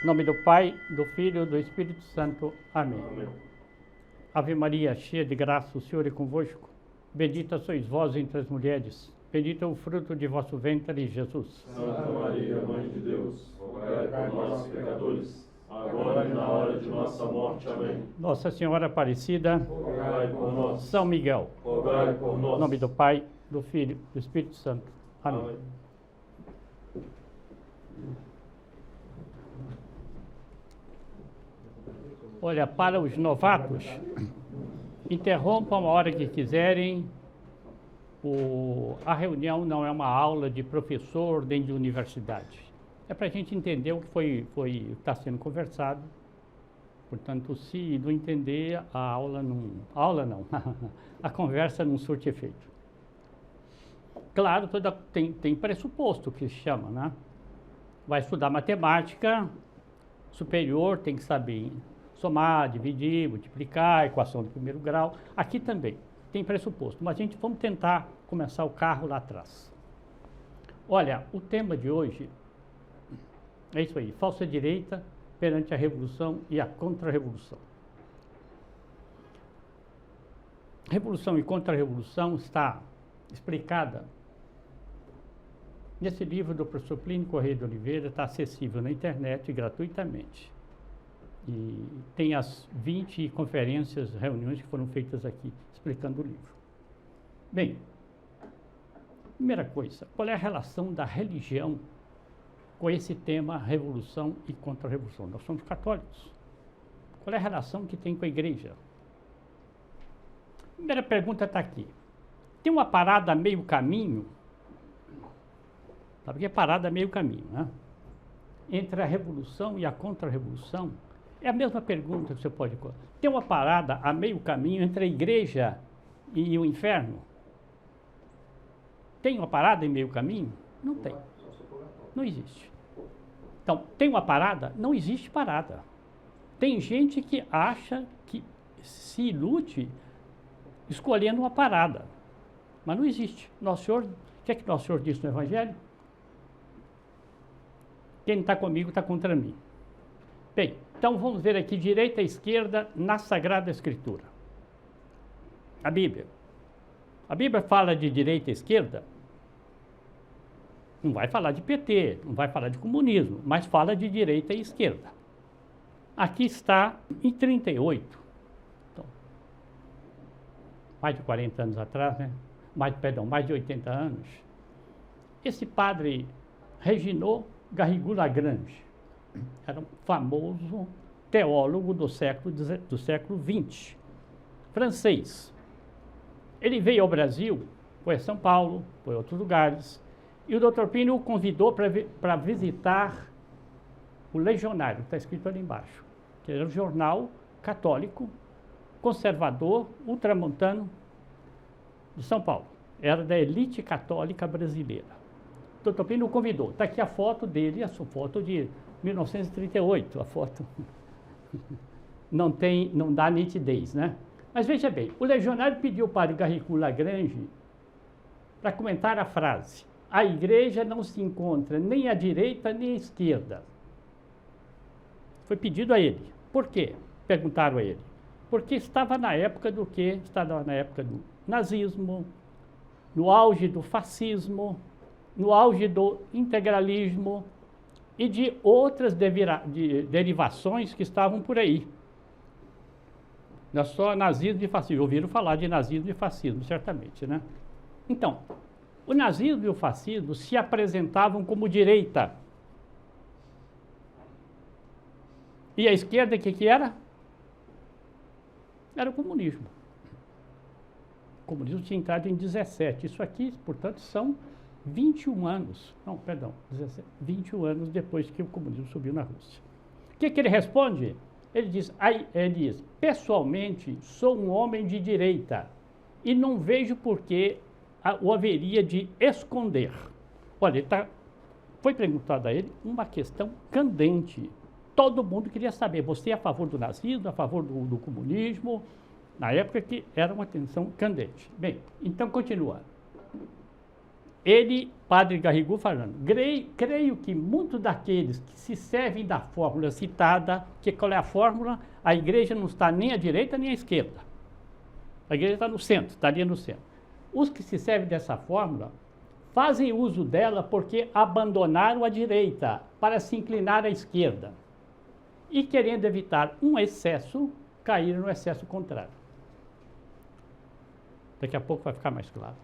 Em nome do Pai, do Filho e do Espírito Santo. Amém. Amém. Ave Maria, cheia de graça, o Senhor é convosco. Bendita sois vós entre as mulheres. Bendito é o fruto de vosso ventre, Jesus. Santa Maria, Mãe de Deus, rogai por nós, pecadores, agora e na hora de nossa morte. Amém. Nossa Senhora Aparecida, Rogai por nós. São Miguel. Rogai por nós. Em nome do Pai, do Filho e do Espírito Santo. Amém. Amém. Olha, para os novatos, interrompam a hora que quiserem. A reunião não é uma aula de professor nem de universidade. É para a gente entender o que está sendo conversado. Portanto, se não entender, a conversa não surte efeito. Claro, tem pressuposto que se chama, né? Vai estudar matemática superior, tem que saber somar, dividir, multiplicar, equação de primeiro grau. Aqui também tem pressuposto, mas vamos tentar começar o carro lá atrás. Olha, o tema de hoje é isso aí, falsa direita perante a revolução e a contra-revolução. Revolução e contra-revolução está explicada nesse livro do professor Plínio Corrêa de Oliveira, está acessível na internet gratuitamente. E tem as 20 conferências, reuniões que foram feitas aqui, explicando o livro. Bem, primeira coisa, qual é a relação da religião com esse tema revolução e contra-revolução? Nós somos católicos. Qual é a relação que tem com a igreja? Primeira pergunta está aqui. Tem uma parada a meio caminho, sabe o que é parada a meio caminho, né? Entre a revolução e a contra-revolução. É a mesma pergunta que você pode colocar. Tem uma parada a meio caminho entre a igreja e o inferno? Tem uma parada em meio caminho? Não tem. Não existe. Então, tem uma parada? Não existe parada. Tem gente que acha que se ilude escolhendo uma parada. Mas não existe. Nosso Senhor, o que é que Nosso Senhor disse no Evangelho? Quem não está comigo está contra mim. Bem, então vamos ver aqui direita e esquerda na Sagrada Escritura. A Bíblia. A Bíblia fala de direita e esquerda, não vai falar de PT, não vai falar de comunismo, mas fala de direita e esquerda. Aqui está em 38, então, mais de 40 anos atrás, né? Mais de 80 anos, esse padre Reginald Garrigou Lagrange era um famoso teólogo do século XX, francês. Ele veio ao Brasil, foi a São Paulo, foi a outros lugares, e o Dr. Plínio o convidou para visitar o Legionário, está escrito ali embaixo, que era um jornal católico, conservador, ultramontano de São Paulo. Era da elite católica brasileira. O Dr. Plínio o convidou. Está aqui a foto dele, a sua foto de 1938, a foto não dá nitidez, né? Mas veja bem, o legionário pediu para o Garrigou Lagrange para comentar a frase: a igreja não se encontra nem à direita nem à esquerda. Foi pedido a ele. Por quê? Perguntaram a ele. Porque estava na época do quê? Estava na época do nazismo, no auge do fascismo, no auge do integralismo e de outras derivações que estavam por aí. Não é só nazismo e fascismo. Ouviram falar de nazismo e fascismo, certamente, né? Então, o nazismo e o fascismo se apresentavam como direita. E a esquerda, o que era? Era o comunismo. O comunismo tinha entrado em 17. Isso aqui, portanto, são 21 anos. Não, perdão, 21 anos depois que o comunismo subiu na Rússia. O que ele responde? Ele diz, pessoalmente, sou um homem de direita e não vejo por que o haveria de esconder. Olha, foi perguntado a ele uma questão candente. Todo mundo queria saber, você é a favor do nazismo, a favor do comunismo? Na época que era uma tensão candente. Bem, então continua. Padre Garrigou falando, creio que muitos daqueles que se servem da fórmula citada, que qual é a fórmula? A igreja não está nem à direita nem à esquerda. A igreja está no centro, está ali no centro. Os que se servem dessa fórmula fazem uso dela porque abandonaram a direita para se inclinar à esquerda. E querendo evitar um excesso, caíram no excesso contrário. Daqui a pouco vai ficar mais claro.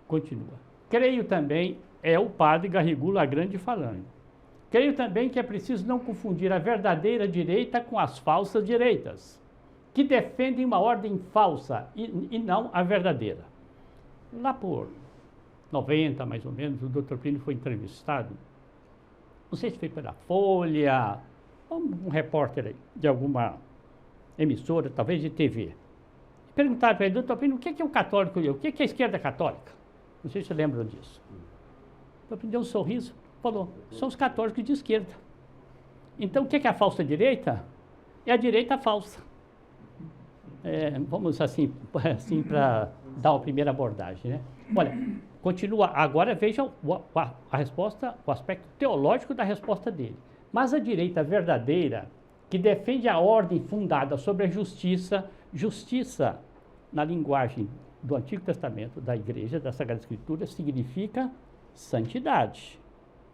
Continua. Creio também, é o padre Garrigou Lagrange falando, creio também que é preciso não confundir a verdadeira direita com as falsas direitas, que defendem uma ordem falsa e não a verdadeira. Lá por 90, mais ou menos, o Dr. Plínio foi entrevistado, não sei se foi pela Folha, um repórter aí, de alguma emissora, talvez de TV. Perguntaram para ele, Dr. Plínio, o que é o católico e o que é a esquerda católica? Não sei se você lembra disso. O Dr. Plínio deu um sorriso, falou, são os católicos de esquerda. Então, o que é a falsa direita? É a direita falsa. Vamos assim para dar uma primeira abordagem, né? Olha, continua, agora veja a resposta, o aspecto teológico da resposta dele. Mas a direita verdadeira, que defende a ordem fundada sobre a justiça, justiça na linguagem do Antigo Testamento, da Igreja, da Sagrada Escritura, significa santidade.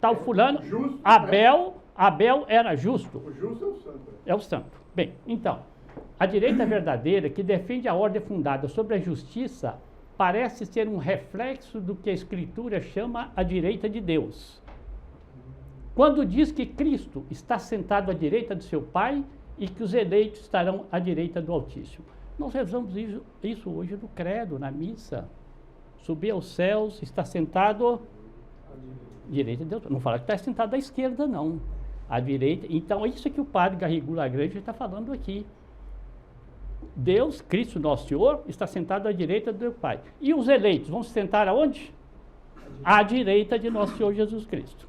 Tal fulano, justo, Abel era justo. O justo é o santo. É o santo. Bem, então, a direita verdadeira, que defende a ordem fundada sobre a justiça, parece ser um reflexo do que a Escritura chama a direita de Deus. Quando diz que Cristo está sentado à direita do seu Pai e que os eleitos estarão à direita do Altíssimo. Nós rezamos isso hoje no credo, na missa. Subir aos céus, está sentado à direita de Deus. Não fala que está sentado à esquerda, não. À direita. Então, é isso que o padre Garrigou Lagrange está falando aqui. Deus, Cristo Nosso Senhor, está sentado à direita do Pai. E os eleitos vão se sentar aonde? À direita de Nosso Senhor Jesus Cristo.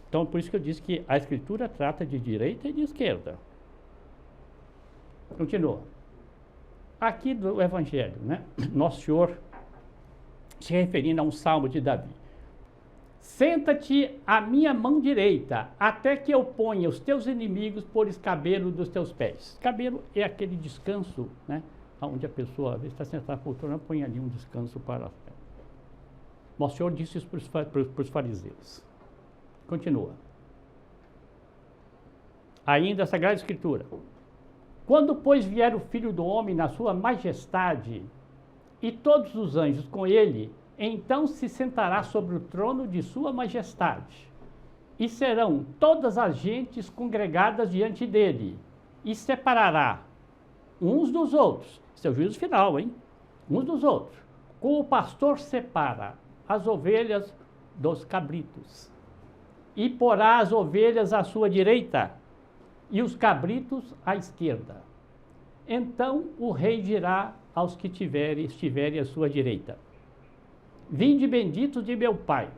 Então, por isso que eu disse que a Escritura trata de direita e de esquerda. Continua. Aqui do Evangelho, né? Nosso Senhor se referindo a um salmo de Davi. Senta-te à minha mão direita, até que eu ponha os teus inimigos por escabelo dos teus pés. Escabelo é aquele descanso, né? Onde a pessoa, às vezes, está sentada na poltrona, põe ali um descanso para... Nosso Senhor disse isso para os fariseus. Continua. Ainda a Sagrada Escritura. Quando, pois, vier o Filho do Homem na sua majestade, e todos os anjos com ele, então se sentará sobre o trono de sua majestade. E serão todas as gentes congregadas diante dele, e separará uns dos outros. Esse é o juízo final, hein? Uns dos outros. Como o pastor separa as ovelhas dos cabritos. E porá as ovelhas à sua direita e os cabritos à esquerda. Então o rei dirá aos que estiverem à sua direita: Vinde benditos de meu Pai,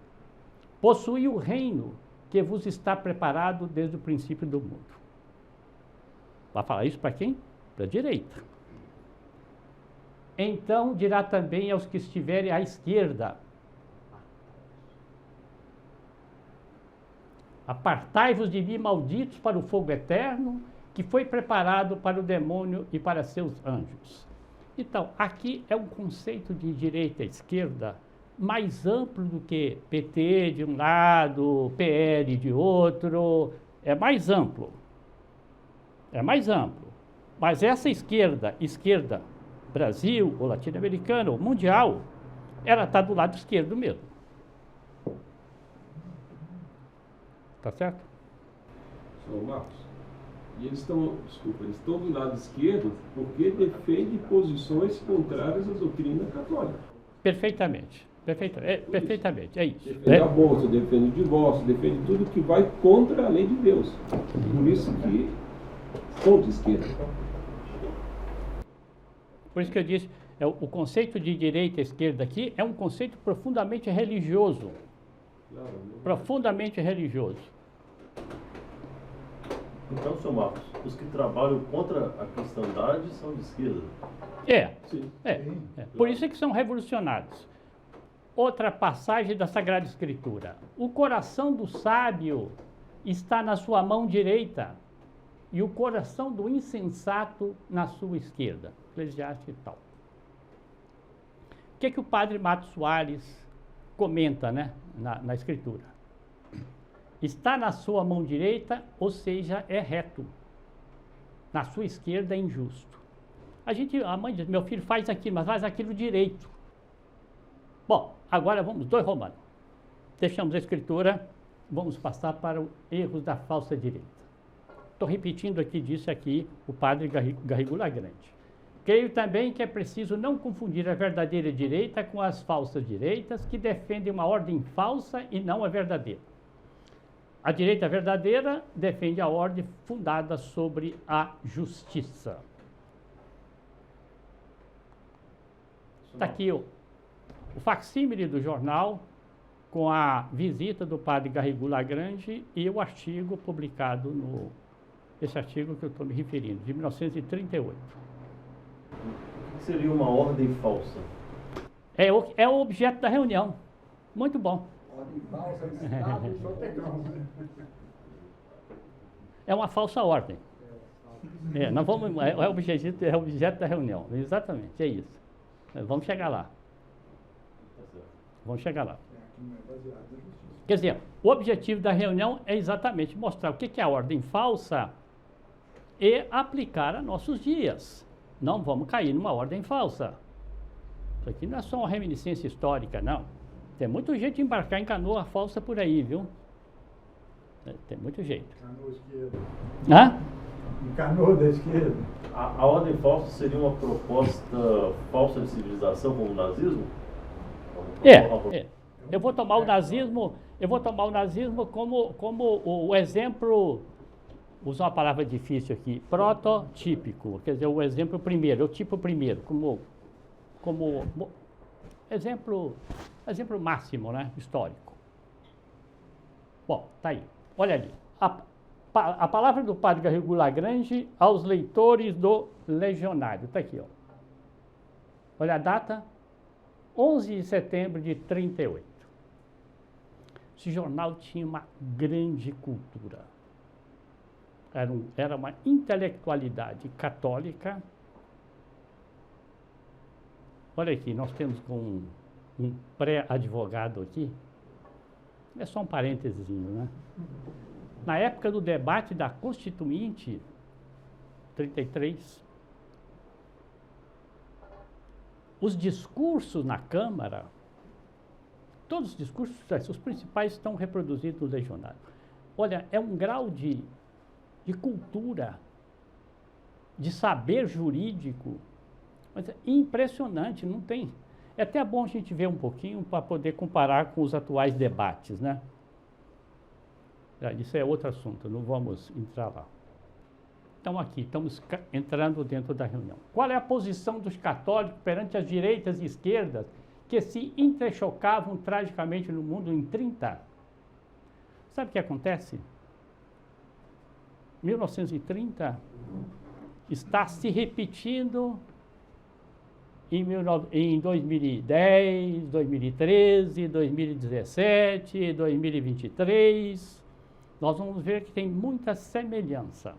possui o reino que vos está preparado desde o princípio do mundo. Vai falar isso para quem? Para a direita. Então dirá também aos que estiverem à esquerda: Apartai-vos de mim, malditos, para o fogo eterno, que foi preparado para o demônio e para seus anjos. Então, aqui é um conceito de direita e esquerda mais amplo do que PT de um lado, PL de outro. É mais amplo. É mais amplo. Mas essa esquerda Brasil, ou latino-americana, ou mundial, ela está do lado esquerdo mesmo. Tá certo? Senhor Marcos, e eles estão do lado esquerdo porque defendem posições contrárias à doutrina católica. Perfeitamente, é isso. Defende aborto, defende o divórcio, defende tudo que vai contra a lei de Deus. Por isso que são de esquerda. Por isso que eu disse, o conceito de direita e esquerda aqui é um conceito profundamente religioso. Profundamente religioso. Então, senhor Marcos, os que trabalham contra a cristandade são de esquerda? Sim. Por isso é que são revolucionários. Outra passagem da Sagrada Escritura. O coração do sábio está na sua mão direita e o coração do insensato na sua esquerda. Eclesiastes e tal. O que o padre Mato Soares comenta, né, na Escritura? Está na sua mão direita, ou seja, é reto. Na sua esquerda é injusto. A mãe diz, meu filho faz aquilo, mas faz aquilo direito. Bom, agora vamos, 2 Romanos. Deixamos a Escritura, vamos passar para os erros da falsa direita. Estou repetindo aqui, disse aqui o padre Garrigou Lagrange. Creio também que é preciso não confundir a verdadeira direita com as falsas direitas, que defendem uma ordem falsa e não a verdadeira. A direita verdadeira defende a ordem fundada sobre a justiça. Está aqui o facsímile do jornal, com a visita do padre Garrigou Lagrange e o artigo publicado esse artigo que eu estou me referindo, de 1938. O que seria uma ordem falsa? É o objeto da reunião. Muito bom. Ordem falsa, Estado sotecão. É uma falsa ordem. Nós vamos, é o objeto da reunião. Exatamente, é isso. Vamos chegar lá. Vamos chegar lá. Quer dizer, o objetivo da reunião é exatamente mostrar o que é a ordem falsa e aplicar a nossos dias. Não vamos cair numa ordem falsa. Isso aqui não é só uma reminiscência histórica, não. Tem muito jeito de embarcar em canoa falsa por aí, viu? Tem muito jeito. Canoa esquerda. Hã? Em canoa da esquerda. A ordem falsa seria uma proposta falsa de civilização, como o nazismo? Eu vou tomar o nazismo como o exemplo, usar uma palavra difícil aqui, prototípico, quer dizer, o exemplo primeiro, o tipo primeiro, como exemplo máximo, né, histórico. Bom, tá aí. Olha ali. A palavra do padre Garrigou Lagrange aos leitores do Legionário. Está aqui, ó. Olha a data, 11 de setembro de 38. Esse jornal tinha uma grande cultura. Era uma intelectualidade católica. Olha aqui, nós temos um pré-advogado aqui. É só um parêntesezinho, né? Na época do debate da Constituinte, 33, os discursos na Câmara, todos os discursos, os principais estão reproduzidos no Legionário. Olha, é um grau de cultura, de saber jurídico, mas é impressionante, não tem... É até bom a gente ver um pouquinho para poder comparar com os atuais debates, né? Isso é outro assunto, não vamos entrar lá. Então aqui, estamos entrando dentro da reunião. Qual é a posição dos católicos perante as direitas e esquerdas que se entrechocavam tragicamente no mundo em 30? Sabe o que acontece? 1930 está se repetindo em 2010, 2013, 2017, 2023, nós vamos ver que tem muita semelhança.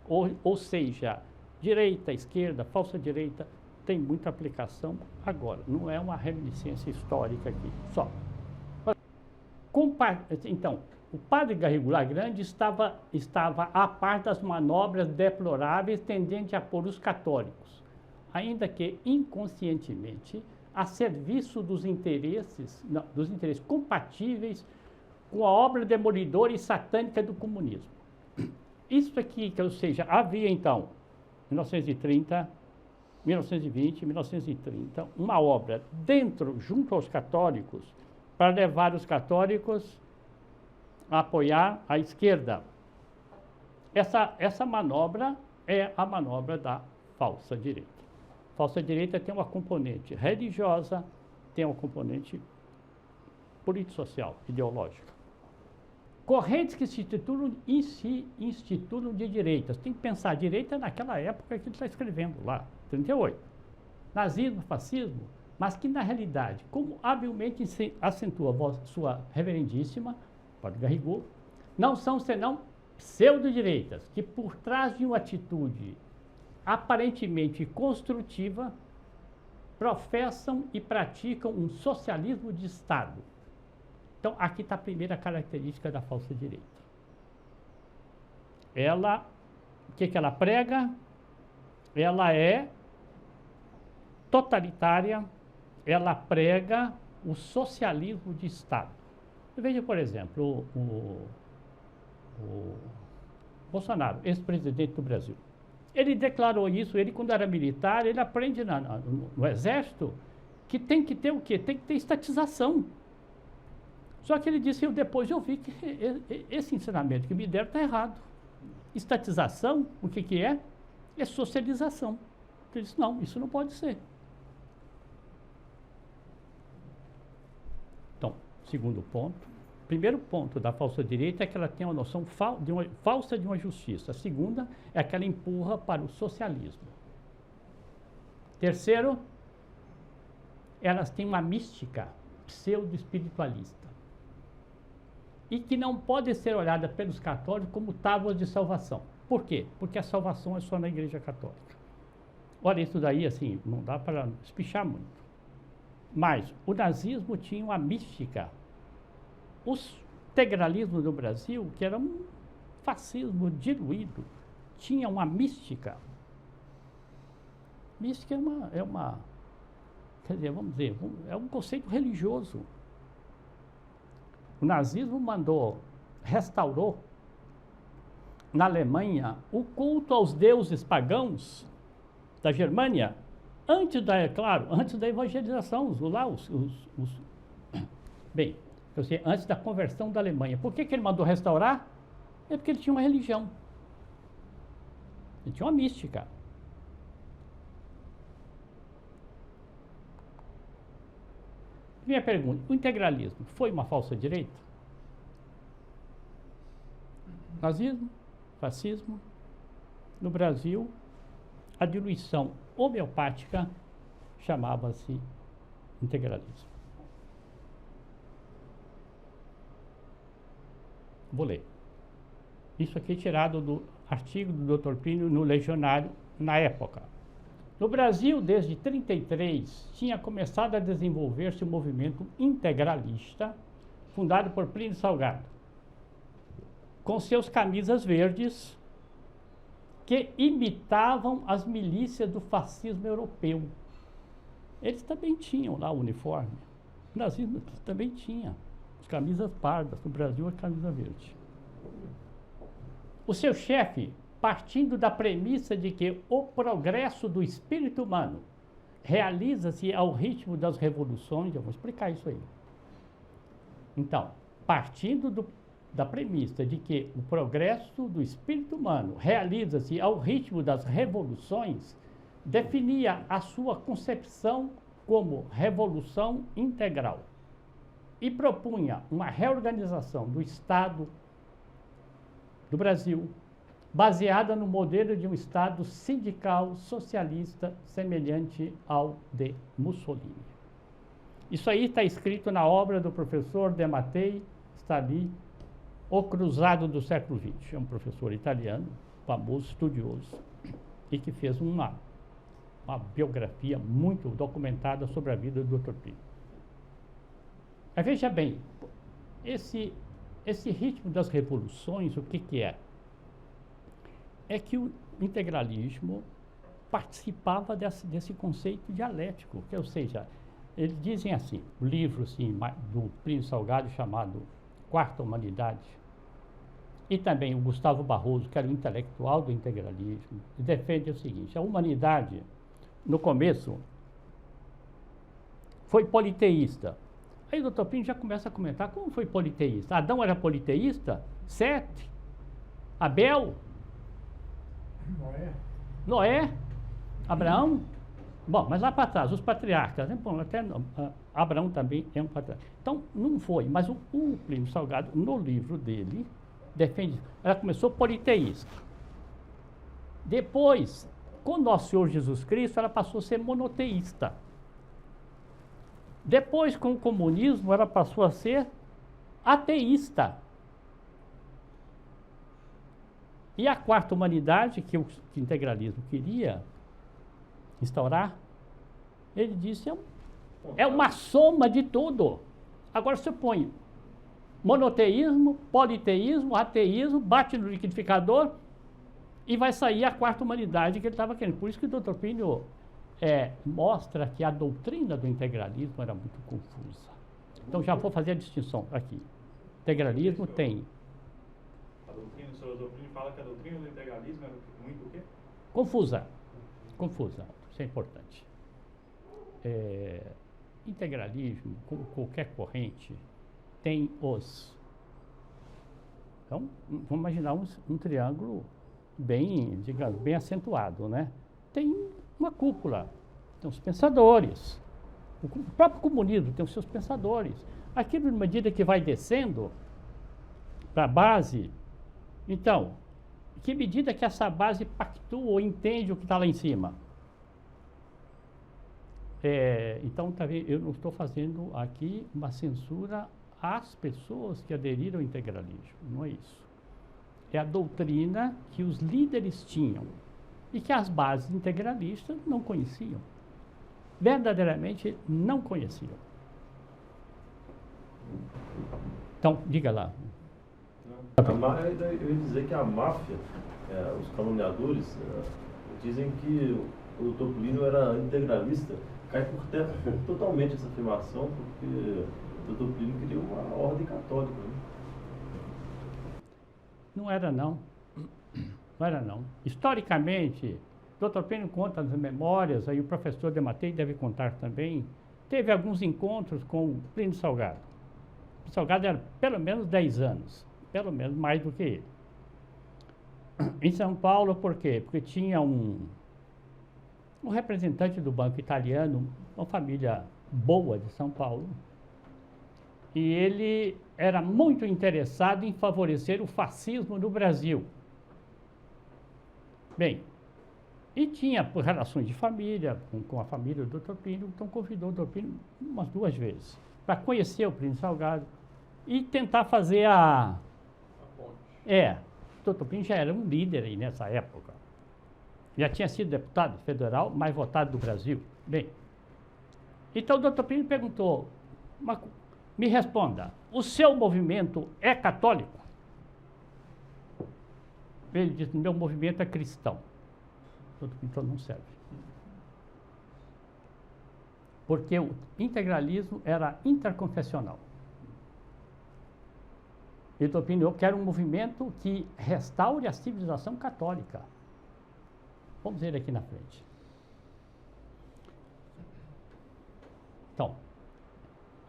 Ou seja, direita, esquerda, falsa direita, tem muita aplicação agora. Não é uma reminiscência histórica aqui, só. Então, o padre Garrigou Lagrange estava a par das manobras deploráveis tendentes a pôr os católicos, ainda que inconscientemente, a serviço dos interesses compatíveis com a obra demolidora e satânica do comunismo. Isso aqui, ou seja, havia então, 1930, 1920, 1930, uma obra junto aos católicos, para levar os católicos a apoiar a esquerda. Essa manobra é a manobra da falsa direita. Falsa direita tem uma componente religiosa, tem uma componente político-social, ideológica. correntes que se instituam de direitas. Tem que pensar a direita naquela época que ele está escrevendo lá, 38. Nazismo, fascismo, mas que na realidade, como habilmente acentua sua reverendíssima, Padre Garrigou, não são senão pseudo-direitas, que por trás de uma atitude aparentemente construtiva, professam e praticam um socialismo de Estado. Então, aqui está a primeira característica da falsa direita. Ela, o que ela prega? Ela é totalitária, ela prega o socialismo de Estado. Veja, por exemplo, o Bolsonaro, ex-presidente do Brasil. Ele declarou isso, ele quando era militar, ele aprende no Exército que tem que ter o quê? Tem que ter estatização. Só que ele disse, depois eu vi que esse ensinamento que me deram está errado. Estatização, o que é? É socialização. Ele disse, não, isso não pode ser. Então, segundo ponto. Primeiro ponto da falsa direita é que ela tem uma noção falsa de uma justiça. A segunda é que ela empurra para o socialismo. Terceiro, elas têm uma mística pseudo-espiritualista. E que não pode ser olhada pelos católicos como tábuas de salvação. Por quê? Porque a salvação é só na Igreja Católica. Olha, isso daí, assim, não dá para espichar muito. Mas o nazismo tinha uma mística. O integralismo do Brasil, que era um fascismo diluído, tinha uma mística. Mística quer dizer, vamos dizer, é um conceito religioso. O nazismo restaurou na Alemanha o culto aos deuses pagãos da Germânia, antes da evangelização, bem, antes da conversão da Alemanha. Por que ele mandou restaurar? É porque ele tinha uma religião. Ele tinha uma mística. Minha pergunta, o integralismo foi uma falsa direita? Nazismo, fascismo, no Brasil, a diluição homeopática chamava-se integralismo. Vou ler. Isso aqui é tirado do artigo do Dr. Plínio no Legionário, na época. No Brasil, desde 1933, tinha começado a desenvolver-se um movimento integralista, fundado por Plínio Salgado, com seus camisas verdes, que imitavam as milícias do fascismo europeu. Eles também tinham lá o uniforme. O nazismo também tinha. As camisas pardas, no Brasil a camisa verde. O seu chefe, partindo da premissa de que o progresso do espírito humano realiza-se ao ritmo das revoluções, eu vou explicar isso aí. Então, partindo da premissa de que o progresso do espírito humano realiza-se ao ritmo das revoluções, definia a sua concepção como revolução integral e propunha uma reorganização do Estado do Brasil, baseada no modelo de um Estado sindical socialista semelhante ao de Mussolini. Isso aí está escrito na obra do professor De Mattei, está ali, O Cruzado do século XX. É um professor italiano, famoso, estudioso, e que fez uma biografia muito documentada sobre a vida do Dr. Plínio. Mas veja bem, esse ritmo das revoluções, o que é? É que o integralismo participava desse conceito dialético, ou seja, eles dizem assim, o livro assim, do Plínio Salgado chamado Quarta Humanidade, e também o Gustavo Barroso, que era o intelectual do integralismo, defende o seguinte: a humanidade, no começo, foi politeísta. Aí o Dr. Plínio já começa a comentar como foi politeísta. Adão era politeísta? Sete? Abel? Noé? Noé? Abraão? Bom, mas lá para trás, os patriarcas, né? Bom, até Abraão também é um patriarca. Então, não foi, mas o Plínio Salgado, no livro dele, defende, ela começou politeísta. Depois, com Nosso Senhor Jesus Cristo, ela passou a ser monoteísta. Depois, com o comunismo, ela passou a ser ateísta. E a quarta humanidade, que o integralismo queria instaurar, ele disse, é uma soma de tudo. Agora você põe monoteísmo, politeísmo, ateísmo, bate no liquidificador e vai sair a quarta humanidade que ele estava querendo. Por isso que o Dr. Plínio mostra que a doutrina do integralismo era muito confusa. Então já vou fazer a distinção aqui. Integralismo tem... O senhor Plínio fala que a doutrina do integralismo era muito o quê? Confusa. Isso é importante. Integralismo, como qualquer corrente, tem os... Então, vamos imaginar um triângulo bem, digamos, bem acentuado, né? Tem uma cúpula, tem os pensadores. O próprio comunismo tem os seus pensadores. Aquilo, de medida que vai descendo para a base, então, que medida que essa base pactua ou entende o que está lá em cima? Então, tá vendo, eu não estou fazendo aqui uma censura às pessoas que aderiram ao integralismo, não é isso. É a doutrina que os líderes tinham e que as bases integralistas não conheciam. Verdadeiramente não conheciam. Então, diga lá. Eu ia dizer que a máfia, os caluniadores, dizem que o Dr. Plínio era integralista. Cai por terra totalmente essa afirmação, porque o Dr. Plínio queria uma ordem católica. Né? Não era não. Historicamente, o Dr. Plínio conta nas memórias, aí o professor Dematei deve contar também, teve alguns encontros com o Plínio Salgado. O Salgado era pelo menos 10 anos, pelo menos mais do que ele. Em São Paulo, por quê? Porque tinha um representante do Banco Italiano, uma família boa de São Paulo, e ele era muito interessado em favorecer o fascismo no Brasil. Bem, e tinha por relações de família, com a família do Dr. Plínio, então convidou o Dr. Plínio umas 2 vezes, para conhecer o Plínio Salgado e tentar fazer a ponte. O Dr. Plínio já era um líder aí nessa época. Já tinha sido deputado federal, mais votado do Brasil. Bem, então o Dr. Plínio perguntou, me responda, o seu movimento é católico? Ele disse, meu movimento é cristão. O Dr. Plínio falou, não serve. Porque o integralismo era interconfessional. E o Dr. Plínio quer um movimento que restaure a civilização católica. Vamos ver aqui na frente. Então,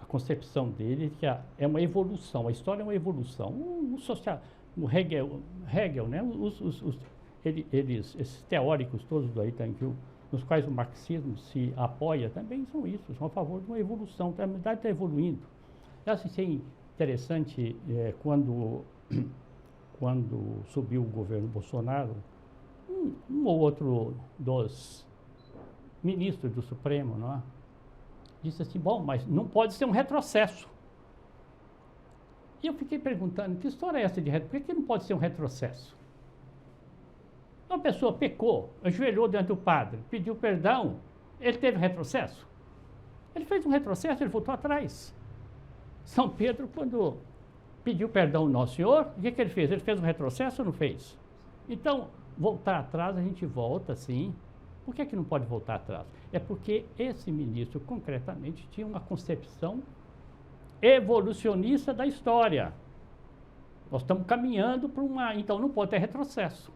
a concepção dele é que é uma evolução, a história é uma evolução. O Hegel, né? Esses teóricos todos aí, nos quais o marxismo se apoia, também são isso, são a favor de uma evolução. A humanidade está evoluindo. Eu achei interessante quando subiu o governo Bolsonaro, um ou outro dos ministros do Supremo, não é? Disse assim, bom, mas não pode ser um retrocesso. E eu fiquei perguntando, que história é essa de retrocesso? Por que não pode ser um retrocesso? Uma pessoa pecou, ajoelhou diante do padre, pediu perdão, ele teve retrocesso? Ele fez um retrocesso, ele voltou atrás. São Pedro, quando pediu perdão ao Nosso Senhor, o que ele fez? Ele fez um retrocesso ou não fez? Então, voltar atrás, a gente volta, sim. Por que não pode voltar atrás? É porque esse ministro, concretamente, tinha uma concepção evolucionista da história. Nós estamos caminhando para uma... Então, não pode ter retrocesso.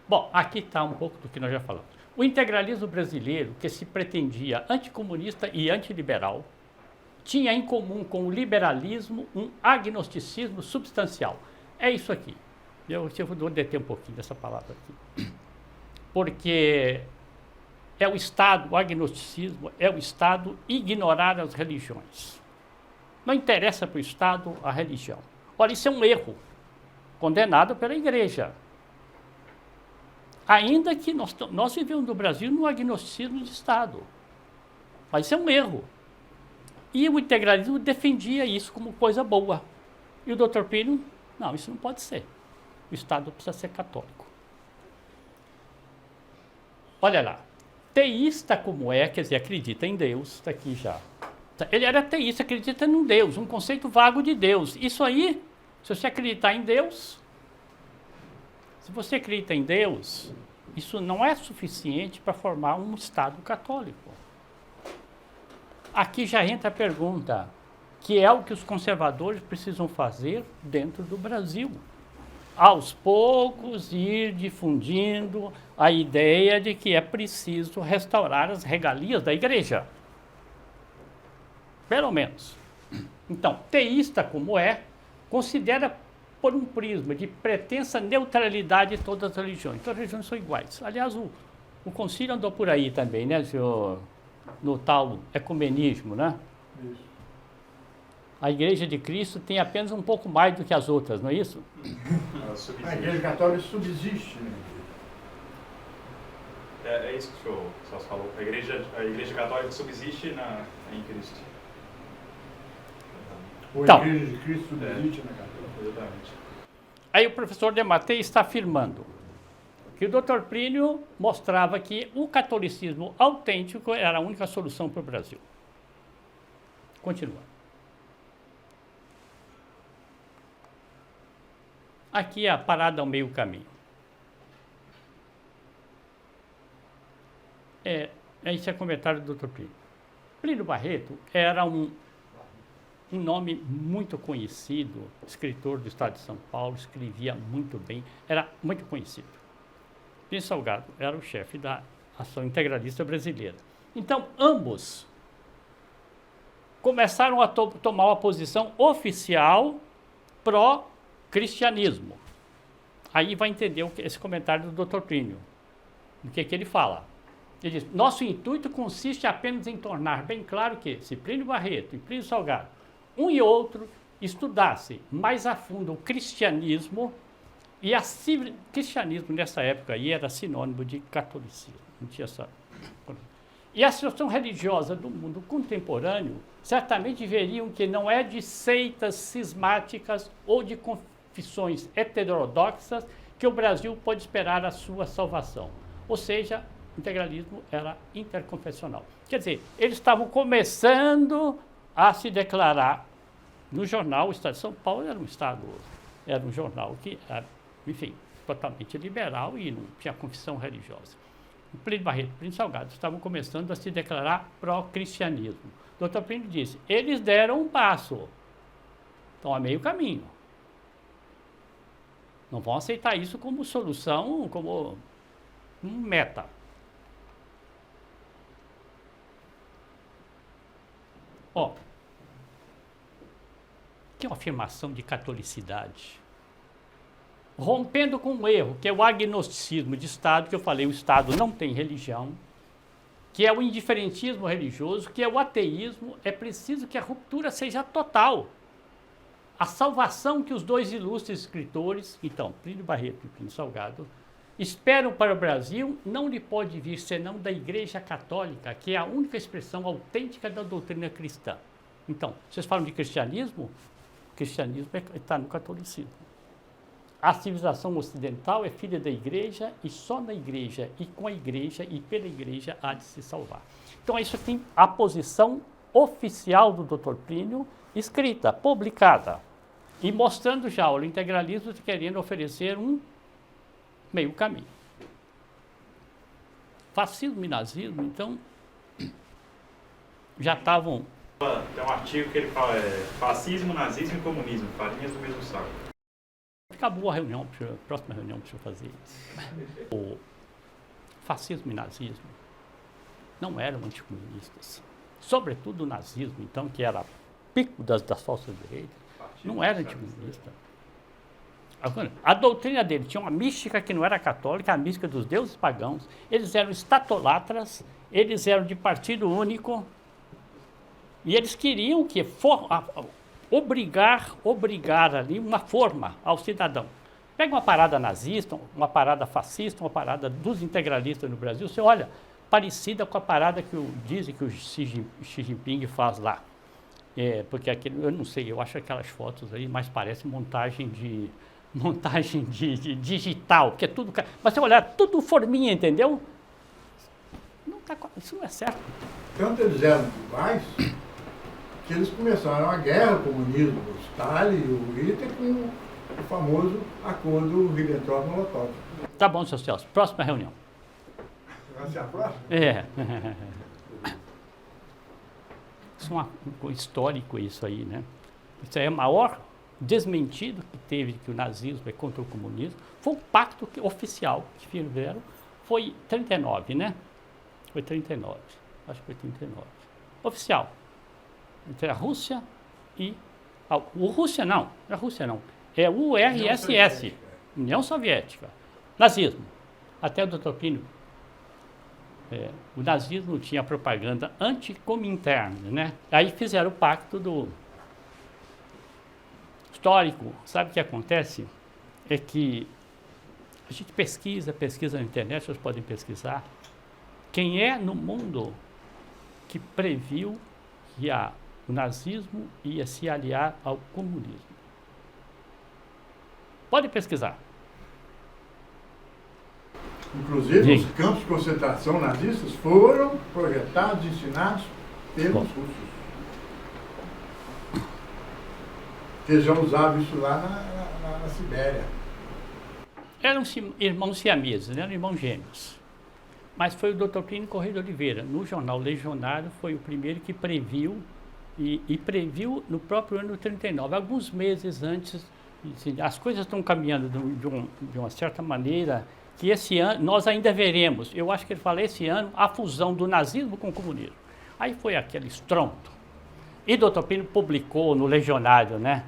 Bom, aqui está um pouco do que nós já falamos. O integralismo brasileiro, que se pretendia anticomunista e antiliberal, tinha em comum com o liberalismo um agnosticismo substancial. É isso aqui. Eu vou deter um pouquinho dessa palavra aqui. Porque é o Estado, o agnosticismo, é o Estado ignorar as religiões. Não interessa para o Estado a religião. Olha, isso é um erro, condenado pela Igreja. Ainda que nós vivemos no Brasil no agnosticismo de Estado. Mas isso é um erro. E o integralismo defendia isso como coisa boa. E o Dr. Plínio, não, isso não pode ser. O Estado precisa ser católico. Olha lá, teísta como é, quer dizer, acredita em Deus, está aqui já. Ele era teísta, acredita num Deus, um conceito vago de Deus. Isso aí, se você acreditar em Deus, se você acredita em Deus, isso não é suficiente para formar um Estado católico. Aqui já entra a pergunta, que é o que os conservadores precisam fazer dentro do Brasil. Aos poucos ir difundindo a ideia de que é preciso restaurar as regalias da Igreja. Pelo menos. Então, teísta como é, considera por um prisma de pretensa neutralidade de todas as religiões. Todas as religiões são iguais. Aliás, o concílio andou por aí também, né, senhor? No tal ecumenismo, né? Isso. A Igreja de Cristo tem apenas um pouco mais do que as outras, não é isso? A Igreja Católica subsiste, né? É isso que o senhor Celso falou. A igreja Católica subsiste em Cristo. Ou a Então. Igreja de Cristo subsiste na Católica. Exatamente. Aí o professor Dematei está afirmando que o Dr. Plínio mostrava que o catolicismo autêntico era a única solução para o Brasil. Continua. Aqui é a parada ao meio caminho. Esse é comentário do Dr. Plínio. Plínio Barreto era um nome muito conhecido, escritor do estado de São Paulo, escrevia muito bem, era muito conhecido. Plínio Salgado era o chefe da Ação Integralista Brasileira. Então, ambos começaram a tomar uma posição oficial pró-cristianismo. Aí vai entender esse comentário do Dr. Plínio. O que ele fala? Ele diz, nosso intuito consiste apenas em tornar bem claro que, se Plínio Barreto e Plínio Salgado, um e outro, estudassem mais a fundo o cristianismo, e cristianismo nessa época aí era sinônimo de catolicismo. Não tinha essa... E a situação religiosa do mundo contemporâneo certamente veriam que não é de seitas cismáticas ou de confissões heterodoxas que o Brasil pode esperar a sua salvação. Ou seja, o integralismo era interconfessional. Quer dizer, eles estavam começando a se declarar no jornal. O Estado de São Paulo era um jornal que era, enfim, totalmente liberal e não tinha confissão religiosa. O Plínio Barreto e o Plínio Salgado estavam começando a se declarar pró-cristianismo. O Dr. Plínio disse, eles deram um passo, estão a meio caminho. Não vão aceitar isso como solução, como meta. Ó, que é uma afirmação de catolicidade. Rompendo com um erro, que é o agnosticismo de Estado, que eu falei, o Estado não tem religião, que é o indiferentismo religioso, que é o ateísmo, é preciso que a ruptura seja total. A salvação que os dois ilustres escritores, então, Plínio Barreto e Plínio Salgado, esperam para o Brasil, não lhe pode vir senão da Igreja Católica, que é a única expressão autêntica da doutrina cristã. Então, vocês falam de cristianismo? O cristianismo está no catolicismo. A civilização ocidental é filha da Igreja e só na Igreja e com a Igreja e pela Igreja há de se salvar. Então, isso tem a posição oficial do Dr. Plínio, escrita, publicada, e mostrando já o integralismo querendo oferecer um meio caminho. Fascismo e nazismo, então, já estavam... Tem um artigo que ele fala, fascismo, nazismo e comunismo, farinhas do mesmo saco. Acabou a reunião, a próxima reunião para eu fazer isso. O fascismo e nazismo não eram anticomunistas. Sobretudo o nazismo, então, que era pico das falsas direitas, não era anticomunista. A doutrina dele tinha uma mística que não era católica, a mística dos deuses pagãos. Eles eram estatolatras, eles eram de partido único. E eles queriam que obrigar ali uma forma ao cidadão. Pega uma parada nazista, uma parada fascista, uma parada dos integralistas no Brasil, você olha, parecida com a parada que dizem que o Xi Jinping faz lá. Porque aquele, eu não sei, eu acho aquelas fotos aí mais parecem montagem de digital, que é tudo. Mas você olhar, tudo forminha, entendeu? Isso não é certo. Tanto eles eram iguais que eles começaram a guerra, o comunismo, o Stalin e o Hitler, com o famoso acordo Ribbentrop-Molotov. Tá bom, seu Celso. Próxima reunião. Vai ser a próxima? Isso é um histórico isso aí, né? Isso aí é o maior desmentido que teve que o nazismo é contra o comunismo. Foi o pacto oficial que fizeram, foi 39, né? Foi 39, acho que foi 39. Oficial. Entre a Rússia e... a Rússia não, é o URSS, União Soviética. Nazismo. Até o Dr. Plínio. O nazismo tinha propaganda anti-Comintern, né? Aí fizeram o pacto do histórico. Sabe o que acontece? É que a gente pesquisa na internet, vocês podem pesquisar. Quem é no mundo que previu que o nazismo ia se aliar ao comunismo? Pode pesquisar. Inclusive, os campos de concentração nazistas foram projetados e ensinados pelos russos. Que já usavam isso lá na Sibéria. Eram irmãos siameses, eram irmãos gêmeos. Mas foi o Dr. Plínio Corrêa de Oliveira, no jornal Legionário, foi o primeiro que previu, e previu no próprio ano 39, alguns meses antes. Assim, as coisas estão caminhando de uma certa maneira, que esse ano nós ainda veremos, eu acho que ele fala esse ano, a fusão do nazismo com o comunismo. Aí foi aquele estronto. E Dr. Plínio publicou no Legionário, né?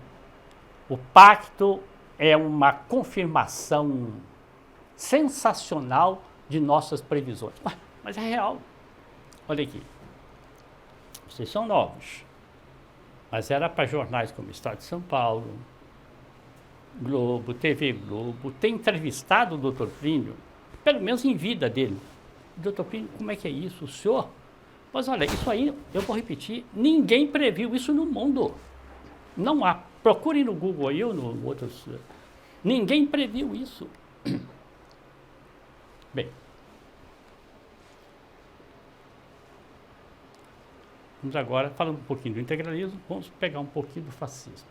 O pacto é uma confirmação sensacional de nossas previsões. Mas é real. Olha aqui. Vocês são novos. Mas era para jornais como Estado de São Paulo, Globo, TV Globo, ter entrevistado o Dr. Plínio, pelo menos em vida dele. Dr. Plínio, como é que é isso? O senhor? Mas olha, isso aí, eu vou repetir, ninguém previu isso no mundo. Não há. Procurem no Google aí ou no outros. Ninguém previu isso. Bem. Vamos agora, falando um pouquinho do integralismo, vamos pegar um pouquinho do fascismo.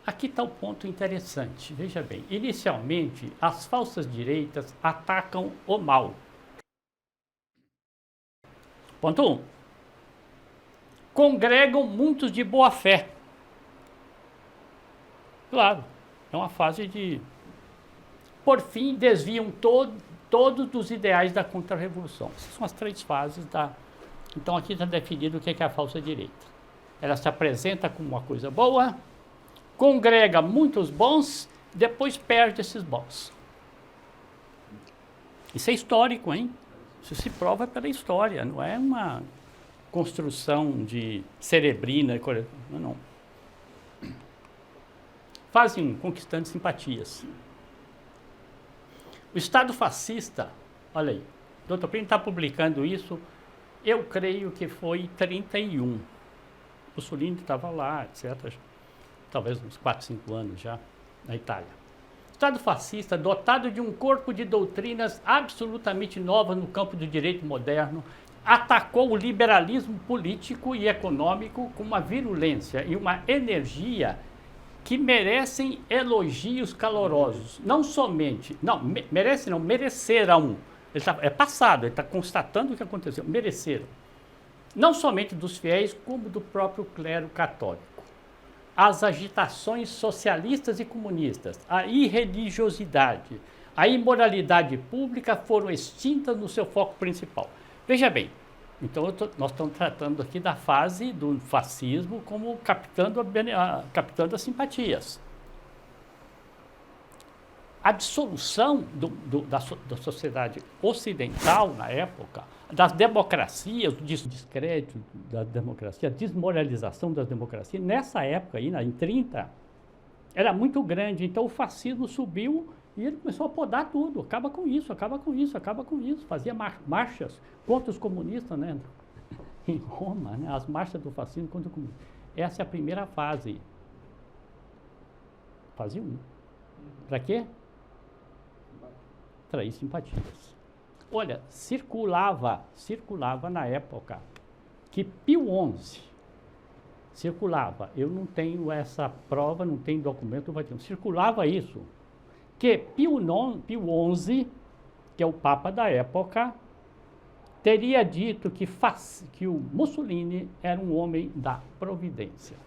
Aqui está o ponto interessante. Veja bem, inicialmente, as falsas direitas atacam o mal. Ponto 1. Congregam muitos de boa fé. Claro, é uma fase de... Por fim, desviam todos os ideais da contra-revolução. Essas são as 3 fases da... Então, aqui está definido o que é a falsa direita. Ela se apresenta como uma coisa boa, congrega muitos bons, depois perde esses bons. Isso é histórico, hein? Isso se prova pela história, não é uma construção de cerebrina, não. Fazem conquistando simpatias. O Estado fascista, olha aí, o Dr. Plínio está publicando isso, eu creio que foi em 31. Mussolini estava lá, etc., talvez uns 4, 5 anos já, na Itália. O Estado fascista, dotado de um corpo de doutrinas absolutamente novas no campo do direito moderno, atacou o liberalismo político e econômico com uma virulência e uma energia que merecem elogios calorosos. Não somente, mereceram. É passado, ele está constatando o que aconteceu, mereceram. Não somente dos fiéis, como do próprio clero católico. As agitações socialistas e comunistas, a irreligiosidade, a imoralidade pública foram extintas no seu foco principal. Veja bem, então nós estamos tratando aqui da fase do fascismo como captando as simpatias. a dissolução da sociedade ocidental na época, das democracias, o descrédito da democracia, a desmoralização das democracias, nessa época aí, em 30, era muito grande. Então o fascismo subiu e ele começou a podar tudo. Acaba com isso, acaba com isso, acaba com isso. Fazia marchas contra os comunistas, né? Em Roma, né? As marchas do fascismo contra o comunismo. Essa é a primeira fase. Fase 1. Para quê? Trair simpatias. Olha, circulava na época que Pio XI circulava, eu não tenho essa prova, não tenho documento do Vaticano, circulava isso, que Pio XI, que é o Papa da época, teria dito que o Mussolini era um homem da providência.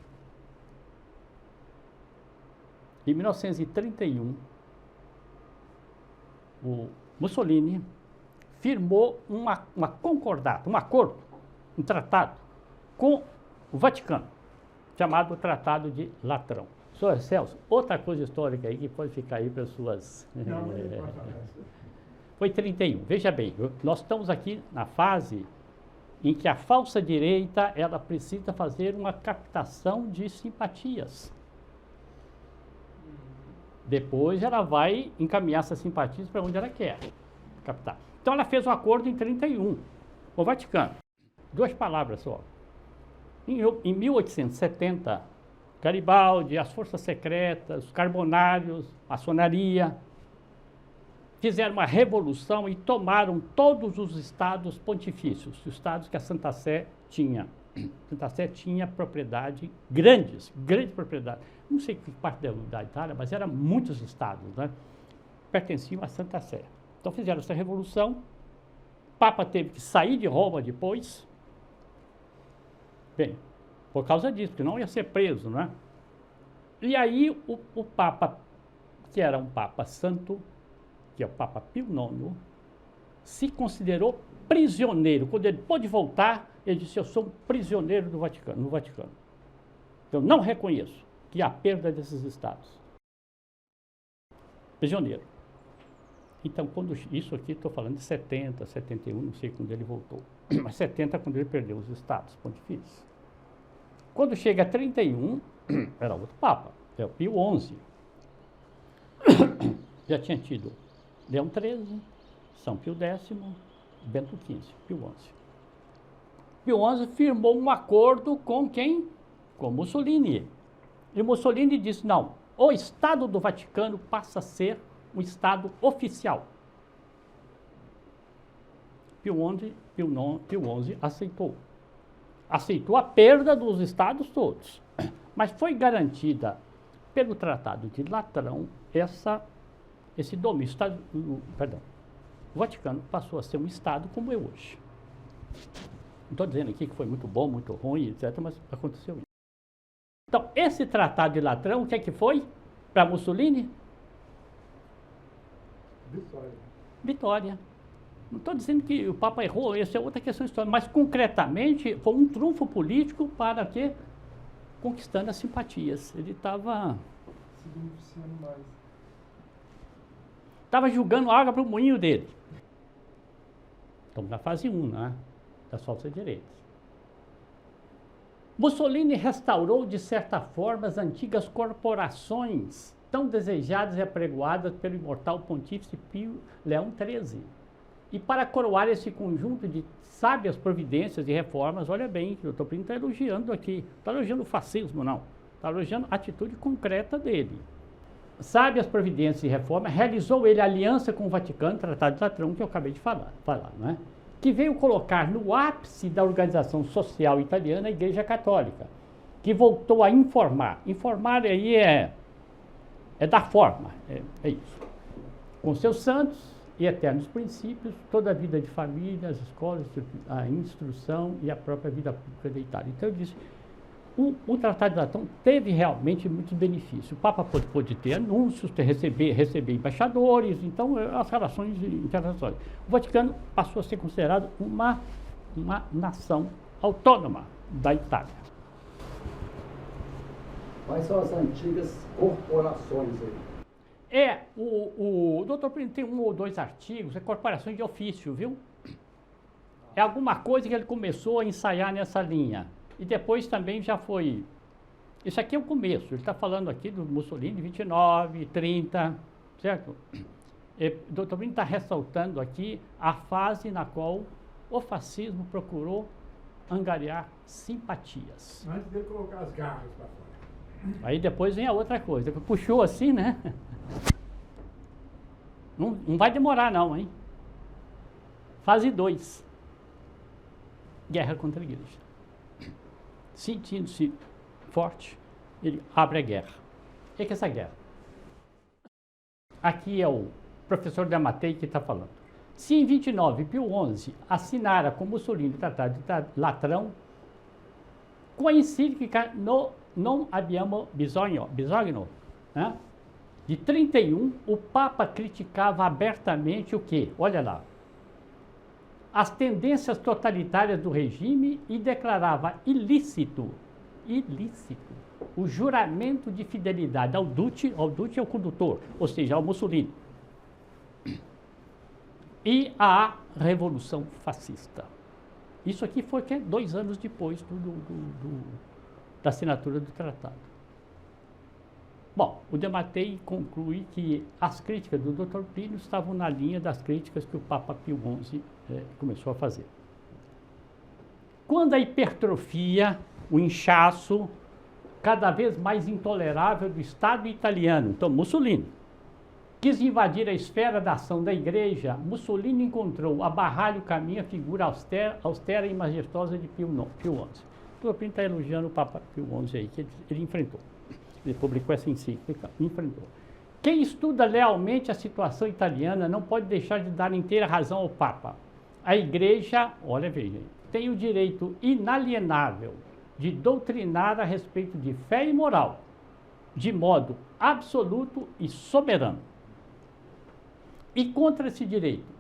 Em 1931, o Mussolini firmou uma concordata, um acordo, um tratado com o Vaticano, chamado Tratado de Latrão. Senhor Celso, outra coisa histórica aí que pode ficar aí para as suas... Foi 31, veja bem, nós estamos aqui na fase em que a falsa direita, ela precisa fazer uma captação de simpatias. Depois ela vai encaminhar essas simpatias para onde ela quer captar. Então ela fez um acordo em 31 com o Vaticano. 2 palavras só. Em 1870, Garibaldi, as forças secretas, os carbonários, maçonaria, fizeram uma revolução e tomaram todos os estados pontifícios, os estados que a Santa Sé tinha. Santa Sé tinha propriedade, grande propriedade. Não sei que parte da Itália, mas eram muitos estados, né? Pertenciam a Santa Sé. Então fizeram essa revolução, o Papa teve que sair de Roma depois, bem, por causa disso, porque não ia ser preso, né? E aí o Papa, que era um Papa santo, que é o Papa Pio IX, se considerou prisioneiro. Quando ele pôde voltar, ele disse, eu sou um prisioneiro no Vaticano. Eu não reconheço que há perda desses estados. Prisioneiro. Então, isso aqui, estou falando de 70, 71, não sei quando ele voltou. Mas 70 quando ele perdeu os estados pontifícios. Quando chega a 31, era outro Papa, é o Pio XI. Já tinha tido Leão XIII, São Pio X, Bento XV, Pio XI. Pio XI firmou um acordo com quem? Com Mussolini. E Mussolini disse, não, o Estado do Vaticano passa a ser um Estado oficial. Pio XI aceitou. Aceitou a perda dos estados todos. Mas foi garantida pelo Tratado de Latrão esse domínio. O Vaticano passou a ser um Estado como é hoje. Não estou dizendo aqui que foi muito bom, muito ruim, etc., mas aconteceu isso. Então, esse Tratado de Latrão, o que é que foi para Mussolini? Vitória. Não estou dizendo que o Papa errou, essa é outra questão histórica, mas concretamente foi um trunfo político para quê? Conquistando as simpatias. Ele estava se beneficiando mais. Estava jogando água para o moinho dele. Estamos na fase 1, né? Das falsas direitas. Mussolini restaurou, de certa forma, as antigas corporações tão desejadas e apregoadas pelo imortal pontífice Pio Leão XIII. E para coroar esse conjunto de sábias providências e reformas, olha bem, o Dr. Plínio está elogiando aqui, não está elogiando o fascismo, não, está elogiando a atitude concreta dele. Sábias providências e reformas, realizou ele a aliança com o Vaticano, Tratado de Latrão, que eu acabei de falar, né? Que veio colocar no ápice da organização social italiana a Igreja Católica, que voltou a informar. Informar aí é dar forma, é isso. Com seus santos e eternos princípios, toda a vida de família, as escolas, a instrução e a própria vida pública da Itália. Então, eu disse, o Tratado de Latrão teve realmente muitos benefícios. O Papa pôde ter anúncios, receber embaixadores, então, as relações internacionais. O Vaticano passou a ser considerado uma nação autônoma da Itália. Quais são as antigas corporações aí? O doutor Plínio tem 1 ou 2 artigos, é corporações de ofício, viu? É alguma coisa que ele começou a ensaiar nessa linha. E depois também já foi... Isso aqui é o começo, ele está falando aqui do Mussolini, 29, 30, certo? O doutor Plínio está ressaltando aqui a fase na qual o fascismo procurou angariar simpatias. Antes dele colocar as garras para fora. Aí depois vem a outra coisa, que puxou assim, né? Não vai demorar não, hein? Fase 2. Guerra contra a igreja. Sentindo-se forte, ele abre a guerra. O que é essa guerra? Aqui é o professor Damatei que está falando. Se em 29 Pio XI assinara com Mussolini o Tratado de Latrão, coincide que não abbiamo bisogno, né? De 31, o Papa criticava abertamente o quê? Olha lá. As tendências totalitárias do regime e declarava ilícito o juramento de fidelidade ao Duce é o condutor, ou seja, ao Mussolini, e à Revolução Fascista. Isso aqui foi 2 anos depois da assinatura do tratado. Bom, o Damatei conclui que as críticas do Dr. Plínio estavam na linha das críticas que o Papa Pio XI começou a fazer. Quando a hipertrofia, o inchaço, cada vez mais intolerável do Estado italiano, então Mussolini, quis invadir a esfera da ação da Igreja, Mussolini encontrou a barralho o caminho a figura austera e majestosa de Pio XI. O Dr. Plínio está elogiando o Papa Pio XI aí, que ele enfrentou. Ele publicou essa encíclica, enfrentou. Quem estuda lealmente a situação italiana não pode deixar de dar inteira razão ao Papa. A Igreja, olha, veja, tem o direito inalienável de doutrinar a respeito de fé e moral, de modo absoluto e soberano. E contra esse direito,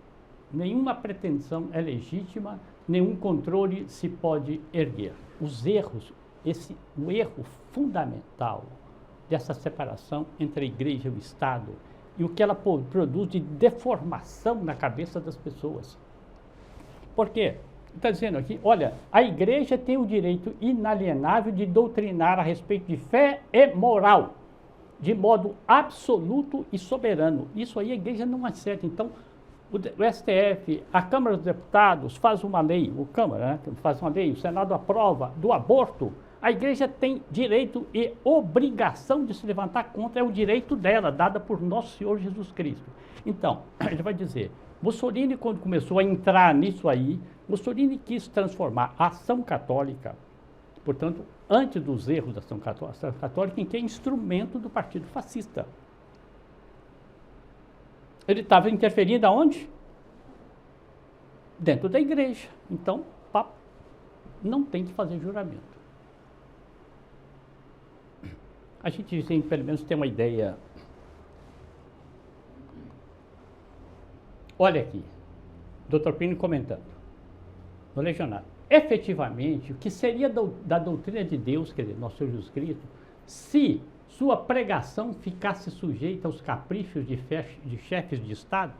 nenhuma pretensão é legítima, nenhum controle se pode erguer. Os erros, o erro fundamental dessa separação entre a Igreja e o Estado e o que ela produz de deformação na cabeça das pessoas. Por quê? Está dizendo aqui, olha, a Igreja tem o direito inalienável de doutrinar a respeito de fé e moral, de modo absoluto e soberano. Isso aí a Igreja não acerta. Então, o STF, a Câmara dos Deputados faz uma lei, o Câmara, né, faz uma lei, o Senado aprova do aborto. A Igreja tem direito e obrigação de se levantar contra, é o direito dela, dada por Nosso Senhor Jesus Cristo. Então, ele vai dizer, Mussolini, quando começou a entrar nisso aí, Mussolini quis transformar a ação católica, portanto, antes dos erros da ação católica, em que é instrumento do Partido Fascista. Ele estava interferindo aonde? Dentro da Igreja. Então, Papa não tem que fazer juramento. A gente tem, pelo menos, tem uma ideia. Olha aqui, Dr. Plínio comentando, no Legionário. Efetivamente, o que seria da doutrina de Deus, quer dizer, Nosso Senhor Jesus Cristo, se sua pregação ficasse sujeita aos caprichos de chefes de Estado?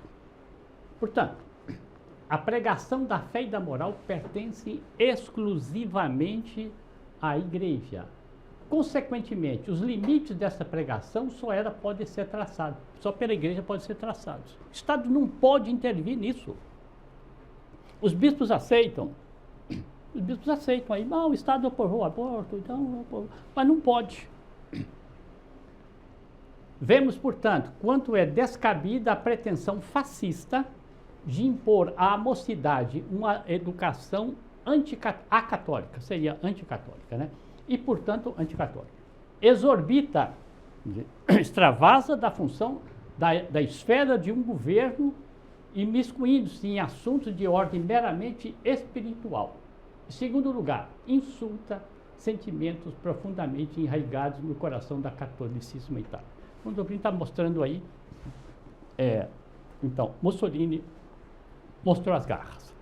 Portanto, a pregação da fé e da moral pertence exclusivamente à Igreja. Consequentemente, os limites dessa pregação podem ser traçados, só pela Igreja podem ser traçados. O Estado não pode intervir nisso. Os bispos aceitam. Aí, não, o Estado aprovou o aborto, então, mas não pode. Vemos, portanto, quanto é descabida a pretensão fascista de impor à mocidade uma educação acatólica, seria anticatólica, né? E, portanto, anticatólica. Exorbita, extravasa da função da esfera de um governo, imiscuindo-se em assuntos de ordem meramente espiritual. Em segundo lugar, insulta sentimentos profundamente enraigados no coração da catolicismo itálico. O Dr. Plínio está mostrando aí, então, Mussolini mostrou as garras.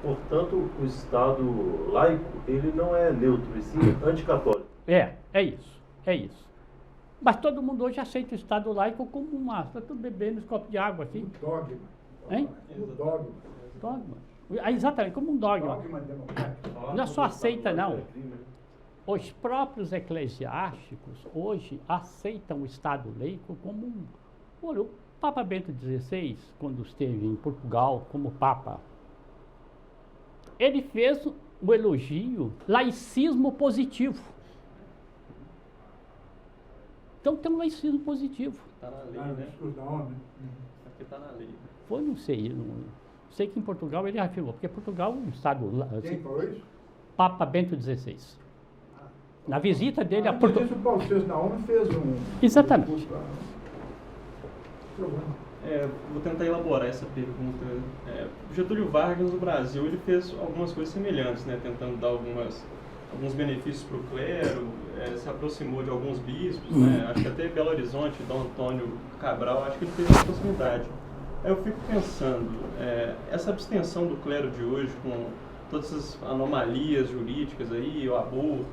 Portanto, o Estado laico, ele não é neutro, e sim anticatólico. É isso. Mas todo mundo hoje aceita o Estado laico como uma... Está tudo bebendo esse copo de água aqui. Um dogma. Hein? Um dogma. Dogma. Exatamente, como um dogma. Dogma democrático. Não é só aceita, não. Os próprios eclesiásticos hoje aceitam o Estado laico como um... Olha, o Papa Bento XVI, quando esteve em Portugal como Papa, ele fez o elogio laicismo positivo. Então tem um laicismo positivo. Está na lei, Ah, né? discurso da ONU. Isso aqui está na lei. Foi, não sei. Sei que em Portugal ele afirmou, porque Portugal é um Estado... Quem falou isso? Papa Bento XVI. Na visita dele a Antes Portugal... disso, o Paulo VI da ONU fez um... Exatamente. discurso lá. Problema. Vou tentar elaborar essa pergunta. Getúlio Vargas, no Brasil, ele fez algumas coisas semelhantes, né? Tentando dar alguns benefícios para o clero, se aproximou de alguns bispos, né? Acho que até Belo Horizonte, Dom Antônio Cabral, acho que ele teve essa proximidade. Aí eu fico pensando, essa abstenção do clero de hoje, com todas essas anomalias jurídicas aí, o aborto,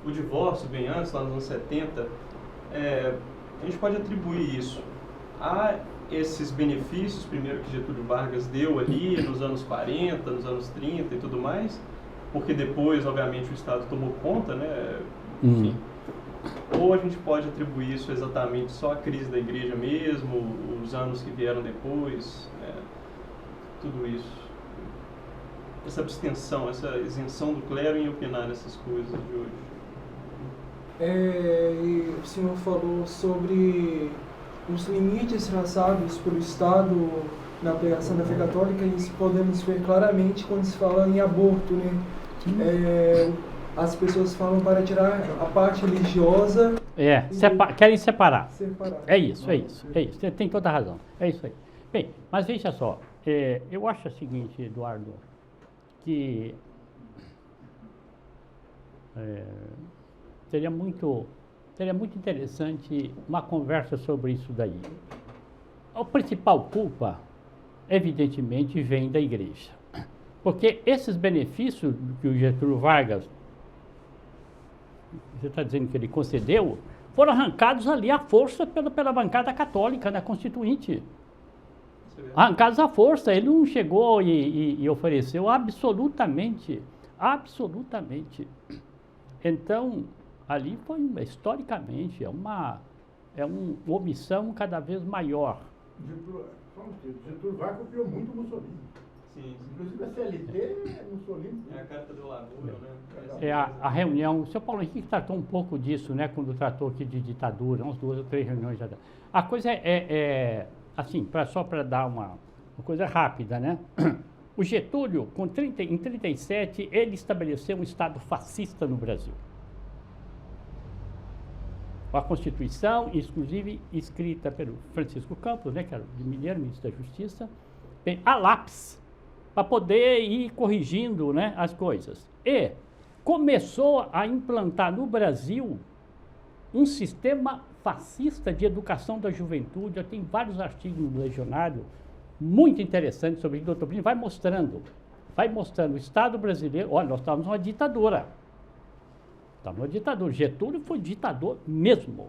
o divórcio bem antes, lá nos anos 70, a gente pode atribuir isso a esses benefícios, primeiro que Getúlio Vargas deu ali nos anos 40, nos anos 30 e tudo mais, porque depois, obviamente, o Estado tomou conta, né? Enfim. Ou a gente pode atribuir isso exatamente só à crise da igreja mesmo, os anos que vieram depois, tudo isso. Essa abstenção, essa isenção do clero em opinar nessas coisas de hoje. E o senhor falou sobre os limites traçados pelo Estado na pregação da fé católica, e isso podemos ver claramente quando se fala em aborto, né? As pessoas falam para tirar a parte religiosa. Querem separar. Separar. É isso. Você tem toda a razão. É isso aí. Bem, mas veja só, eu acho o seguinte, Eduardo, que seria muito interessante uma conversa sobre isso daí. A principal culpa, evidentemente, vem da igreja. Porque esses benefícios que o Getúlio Vargas, você está dizendo que ele concedeu, foram arrancados ali à força pela bancada católica, na Constituinte. Arrancados à força, ele não chegou e ofereceu absolutamente. Então, ali foi, historicamente, é uma omissão cada vez maior. Getúlio Vargas copiou muito o Mussolini. Sim. Inclusive a CLT é Mussolini. É a carta do Laguna, né? A reunião, o senhor Paulo Henrique tratou um pouco disso, né, quando tratou aqui de ditadura, umas 2 ou 3 reuniões já. A coisa assim, só para dar uma coisa rápida, né? O Getúlio, em 37, ele estabeleceu um Estado fascista no Brasil. A Constituição, inclusive escrita pelo Francisco Campos, né, que era de Mineiro, ministro da Justiça, bem, a lápis, para poder ir corrigindo, né, as coisas. E começou a implantar no Brasil um sistema fascista de educação da juventude. Eu tenho vários artigos no Legionário muito interessantes sobre isso. O Dr. Plínio vai mostrando o Estado brasileiro. Olha, nós estávamos numa ditadura. Getúlio foi ditador mesmo,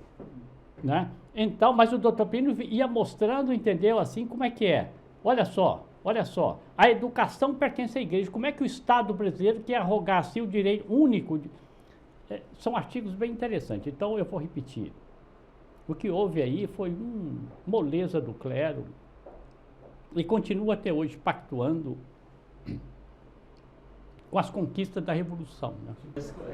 né? Então, mas o Dr. Plínio ia mostrando, entendeu, assim, como é que é. Olha só, a educação pertence à igreja. Como é que o Estado brasileiro quer arrogar assim o direito único? São artigos bem interessantes. Então, eu vou repetir. O que houve aí foi uma moleza do clero e continua até hoje pactuando com as conquistas da Revolução, né?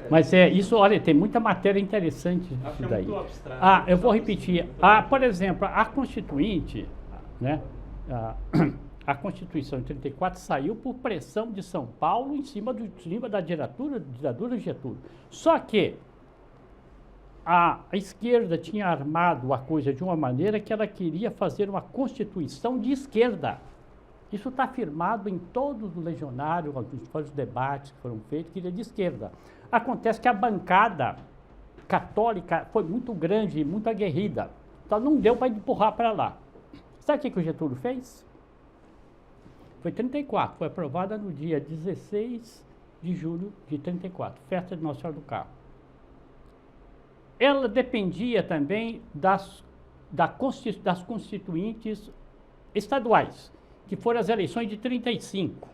Mas isso, olha, tem muita matéria interessante Acho isso que é daí. muito abstrato. Eu vou repetir. Por exemplo, a Constituinte, né? A Constituição de 34 saiu por pressão de São Paulo em cima da ditadura de Getúlio. Só que a esquerda tinha armado a coisa de uma maneira que ela queria fazer uma Constituição de esquerda. Isso está afirmado em todos os legionários, os debates que foram feitos, que ele é de esquerda. Acontece que a bancada católica foi muito grande, muito aguerrida. Então não deu para empurrar para lá. Sabe o que o Getúlio fez? Foi 34, foi aprovada no dia 16 de julho de 34, festa de Nossa Senhora do Carmo. ela dependia também das constituintes estaduais, que foram as eleições de 35.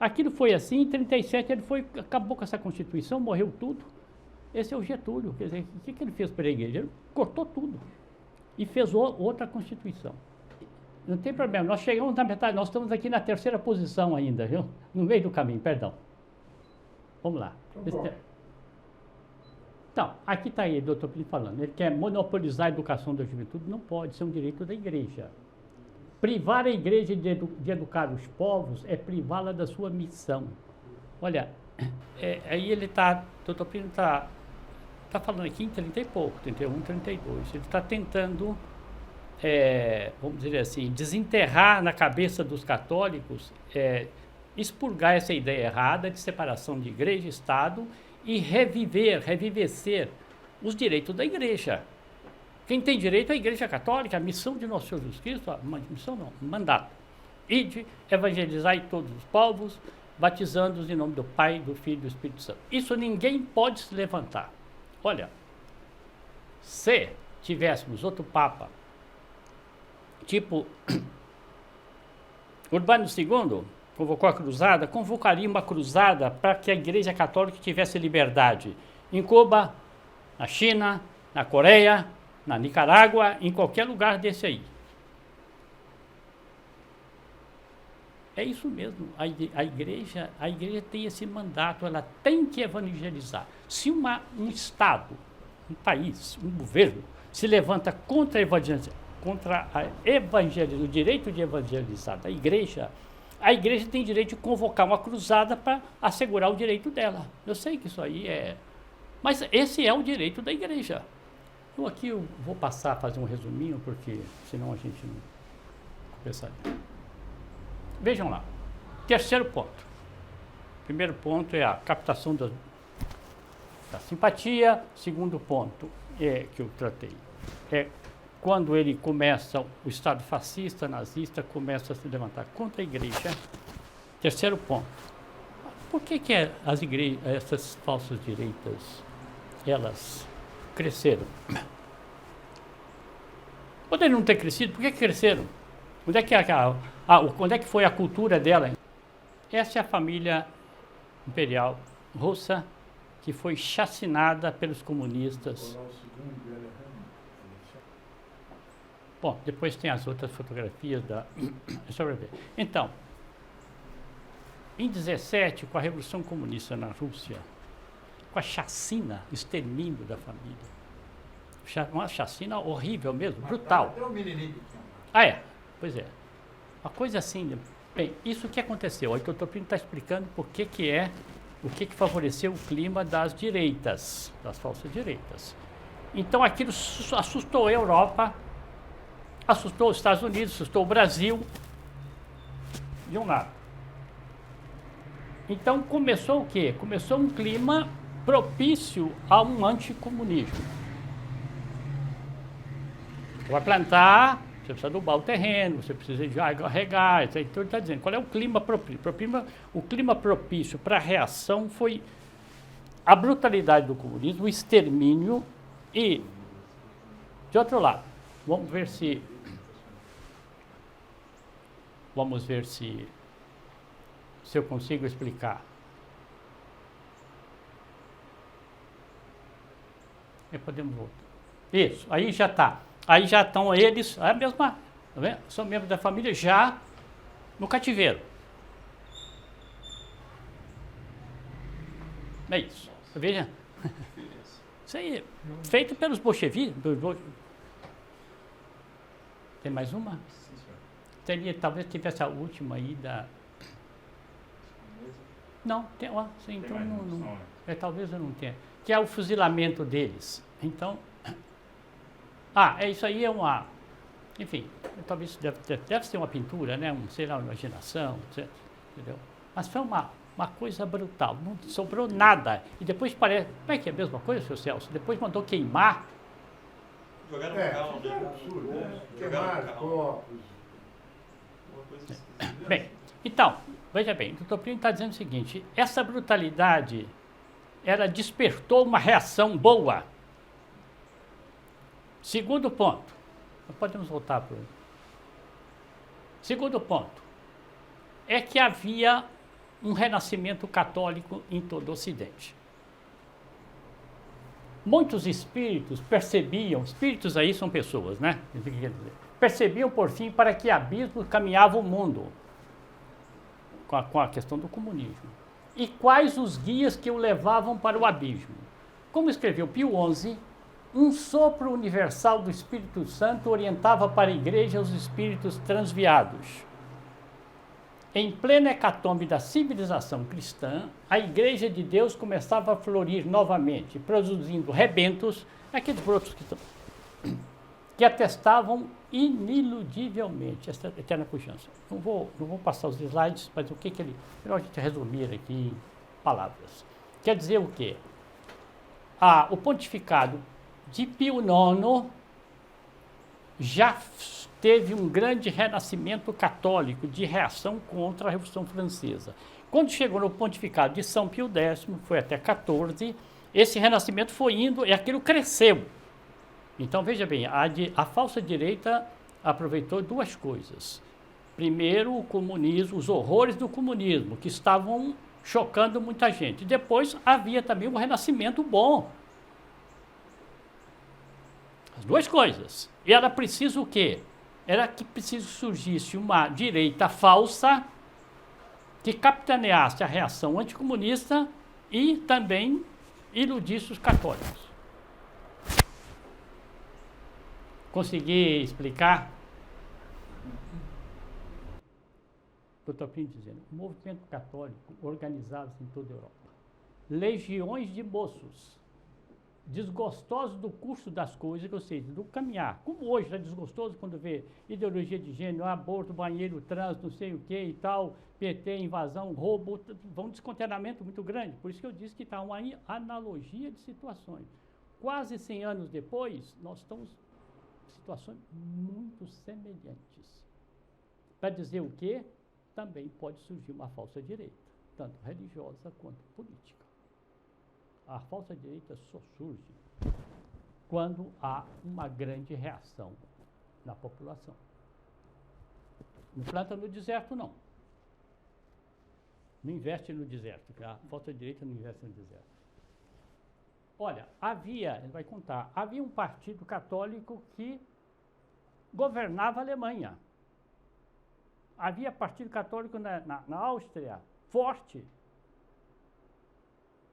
Aquilo foi assim, em 37 acabou com essa Constituição, morreu tudo. Esse é o Getúlio, quer dizer, o que ele fez para a igreja? Ele cortou tudo e fez outra Constituição. Não tem problema, nós chegamos na metade, nós estamos aqui na terceira posição ainda, viu? No meio do caminho, perdão. Vamos lá. Então, aqui está aí, doutor Plínio falando, ele quer monopolizar a educação da juventude, não pode, isso é um direito da igreja. Privar a igreja de educar os povos é privá-la da sua missão. Olha, aí ele está, doutor Plínio está falando aqui em 30 e pouco, 31, 32, ele está tentando, vamos dizer assim, desenterrar na cabeça dos católicos, expurgar essa ideia errada de separação de igreja e Estado e revivecer os direitos da igreja. Quem tem direito é a Igreja Católica, a missão de Nosso Senhor Jesus Cristo, missão não, mandato. Ide, evangelizai todos os povos, batizando-os em nome do Pai, do Filho e do Espírito Santo. Isso ninguém pode se levantar. Olha, se tivéssemos outro Papa, tipo Urbano II, convocou a cruzada, convocaria uma cruzada para que a Igreja Católica tivesse liberdade em Cuba, na China, na Coreia, na Nicarágua, em qualquer lugar desse aí. É isso mesmo, a igreja tem esse mandato, ela tem que evangelizar. Se um Estado, um país, um governo, se levanta contra o direito de evangelizar da igreja, a igreja tem direito de convocar uma cruzada para assegurar o direito dela. Eu sei que isso aí mas esse é o direito da igreja. Eu aqui vou passar a fazer um resuminho, porque senão a gente não conversaria. Vejam lá. Terceiro ponto. Primeiro ponto é a captação da simpatia. Segundo ponto que eu tratei é quando ele começa, o Estado fascista, nazista, começa a se levantar contra a igreja. Terceiro ponto. Por que as igrejas, essas falsas direitas, elas cresceram? Poderiam não ter crescido, por que cresceram? Onde é que foi a cultura dela? Essa é a família imperial russa que foi chacinada pelos comunistas. Bom, depois tem as outras fotografias da... Então, em 17, com a Revolução Comunista na Rússia, com a chacina, extermínio da família, uma chacina horrível mesmo, brutal. Pois é. Uma coisa assim. Bem, isso que aconteceu. O doutor Plínio está explicando o que favoreceu o clima das direitas, das falsas direitas. Então aquilo assustou a Europa, assustou os Estados Unidos, assustou o Brasil, de um lado. Então começou o quê? Começou um clima propício a um anticomunismo. Vai plantar, você precisa adubar o terreno, você precisa de água regar, então ele está dizendo, qual é o clima propício? O clima propício para a reação foi a brutalidade do comunismo, o extermínio e, de outro lado, vamos ver se eu consigo explicar. E podemos voltar. Isso, aí já está. Aí já estão eles, a mesma, tá vendo? São membros da família já no cativeiro. É isso. Veja. Isso aí, feito pelos bolcheviques. Tem mais uma? Talvez tivesse a última aí da... Não, tem, então não, talvez eu não tenha. Que é o fuzilamento deles. Então... isso aí é uma... Enfim, talvez deve ser uma pintura, né? Sei lá, uma imaginação, etc. Entendeu? Mas foi uma coisa brutal, não sobrou nada. E depois parece... Como é que é a mesma coisa, seu Celso? Depois mandou queimar. Jogaram no carro. Queimaram corpos. Bem, então, veja bem, o doutor Plínio está dizendo o seguinte, essa brutalidade, ela despertou uma reação boa. Segundo ponto. Podemos voltar para o... Segundo ponto. É que havia um renascimento católico em todo o Ocidente. Muitos espíritos percebiam, espíritos aí são pessoas, né? Percebiam por fim para que abismo caminhava o mundo com a questão do comunismo. E quais os guias que o levavam para o abismo? Como escreveu Pio XI, um sopro universal do Espírito Santo orientava para a igreja os espíritos transviados. Em plena hecatombe da civilização cristã, a Igreja de Deus começava a florir novamente, produzindo rebentos, aqueles brotos que atestavam iniludivelmente essa eterna pujança. Não vou passar os slides, mas o que ele... Melhor a gente resumir aqui em palavras. Quer dizer o quê? O pontificado de Pio IX já teve um grande renascimento católico de reação contra a Revolução Francesa. Quando chegou no pontificado de São Pio X, foi até 14, esse renascimento foi indo e aquilo cresceu. Então, veja bem, a falsa direita aproveitou duas coisas. Primeiro, o comunismo, os horrores do comunismo, que estavam chocando muita gente. Depois, havia também um renascimento bom. As duas coisas. E era preciso o quê? Era que preciso surgisse uma direita falsa que capitaneasse a reação anticomunista e também iludisse os católicos. Consegui explicar? Dr. Plínio dizendo, o movimento católico organizava-se em toda a Europa. Legiões de moços, desgostosos do curso das coisas, ou seja, do caminhar. Como hoje é desgostoso quando vê ideologia de gênero, aborto, banheiro, trânsito, não sei o que e tal, PT, invasão, roubo, um descontentamento muito grande. Por isso que eu disse que está uma analogia de situações. Quase 100 anos depois, nós estamos em situações muito semelhantes. Para dizer o quê? Também pode surgir uma falsa direita, tanto religiosa quanto política. A falsa direita só surge quando há uma grande reação na população. Não planta no deserto, não. Não investe no deserto, a falsa direita não investe no deserto. Olha, ele vai contar, havia um partido católico que governava a Alemanha. Havia partido católico na Áustria, forte.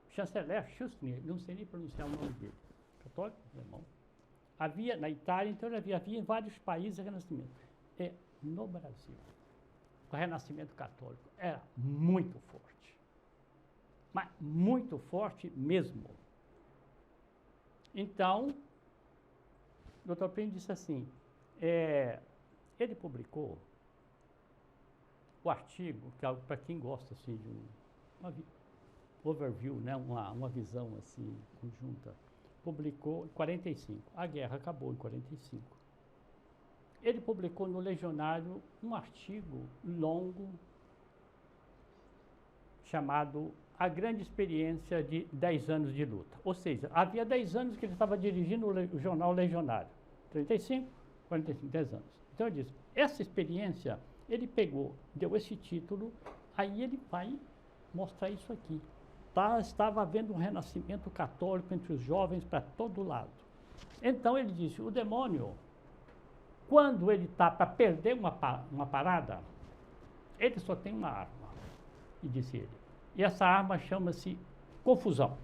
Chanceler Schuster, não sei nem pronunciar o nome dele, católico, alemão. Havia na Itália, então havia em vários países renascimento. E no Brasil, o renascimento católico era muito forte, mas muito forte mesmo. Então, o Dr. Plínio disse assim, ele publicou o artigo, que é algo para quem gosta assim, de uma overview, né, uma visão assim, conjunta, publicou em 45. A guerra acabou em 45. Ele publicou no Legionário um artigo longo chamado A Grande Experiência de 10 anos de luta. Ou seja, havia 10 anos que ele estava dirigindo o jornal Legionário. 35, 45, 10 anos. Então ele disse, essa experiência, ele pegou, deu esse título, aí ele vai mostrar isso aqui. Estava havendo um renascimento católico entre os jovens para todo lado. Então ele disse, o demônio, quando ele está para perder uma parada, ele só tem uma arma, e disse ele. E essa arma chama-se confusão.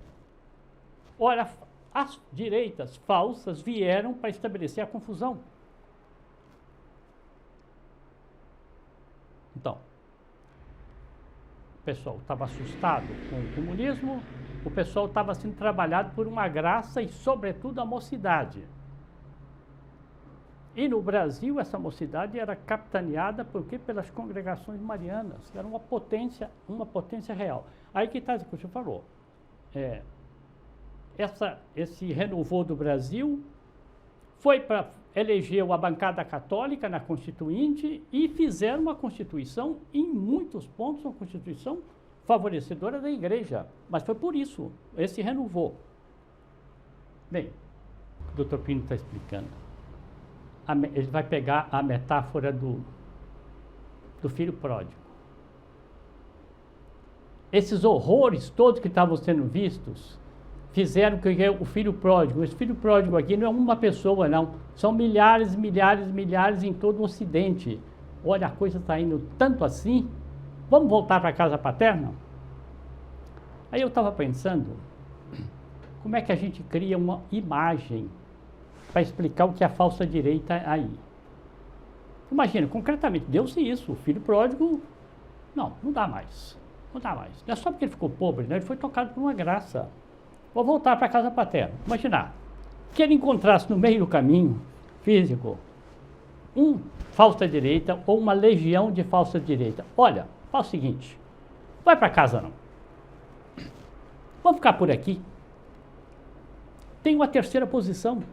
Ora, as direitas falsas vieram para estabelecer a confusão. Então, o pessoal estava assustado com o comunismo, o pessoal estava sendo trabalhado por uma graça e, sobretudo, a mocidade. E no Brasil, essa mocidade era capitaneada pelas congregações marianas, que era uma potência real. Aí que está o que o senhor falou. Esse renovou do Brasil foi para eleger a bancada católica na Constituinte e fizeram uma Constituição, em muitos pontos, uma Constituição favorecedora da Igreja. Mas foi por isso, esse renovou. Bem, o Dr. Plínio está explicando. Ele vai pegar a metáfora do filho pródigo. Esses horrores todos que estavam sendo vistos fizeram que o filho pródigo, esse filho pródigo aqui não é uma pessoa, não. São milhares, milhares, milhares em todo o Ocidente. Olha, a coisa está indo tanto assim. Vamos voltar para a casa paterna? Aí eu estava pensando, como é que a gente cria uma imagem para explicar o que é a falsa direita aí? Imagina, concretamente, deu-se isso, o filho pródigo, não dá mais, não dá mais. Não é só porque ele ficou pobre, né? Ele foi tocado por uma graça. Vou voltar para a casa paterna. Imaginar, que ele encontrasse no meio do caminho físico um falsa direita ou uma legião de falsa direita. Olha, faz o seguinte, vai para casa não. Vamos ficar por aqui. Tem uma terceira posição.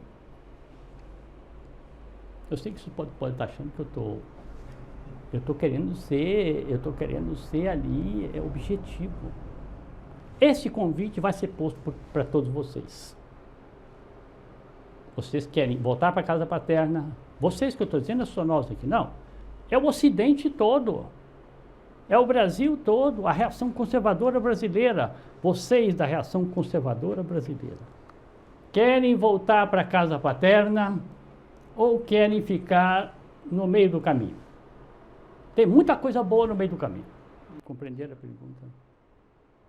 Eu sei que você pode estar achando que eu estou querendo ser ali objetivo. Esse convite vai ser posto para todos vocês. Vocês querem voltar para a casa paterna? Vocês que eu estou dizendo, não são nós aqui, não. É o Ocidente todo. É o Brasil todo, a reação conservadora brasileira. Vocês da reação conservadora brasileira. Querem voltar para a casa paterna ou querem ficar no meio do caminho? Tem muita coisa boa no meio do caminho. Compreenderam a pergunta?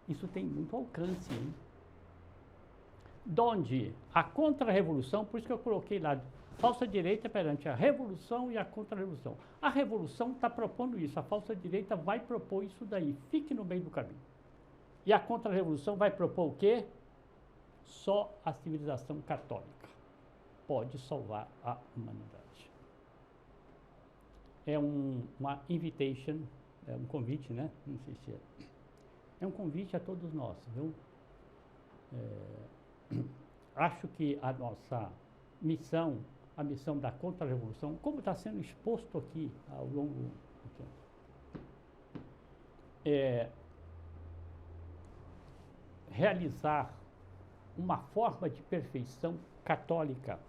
Isso tem muito alcance, hein? Donde a contra-revolução, por isso que eu coloquei lá, falsa direita perante a revolução e a contra-revolução. A revolução está propondo isso, a falsa direita vai propor isso daí, fique no meio do caminho. E a contra-revolução vai propor o quê? Só a civilização católica pode salvar a humanidade. É uma invitation, é um convite, né? Não sei se é um convite a todos nós, viu? Acho que a nossa missão, a missão da contra-revolução, como está sendo exposto aqui ao longo do tempo, é realizar uma forma de perfeição católica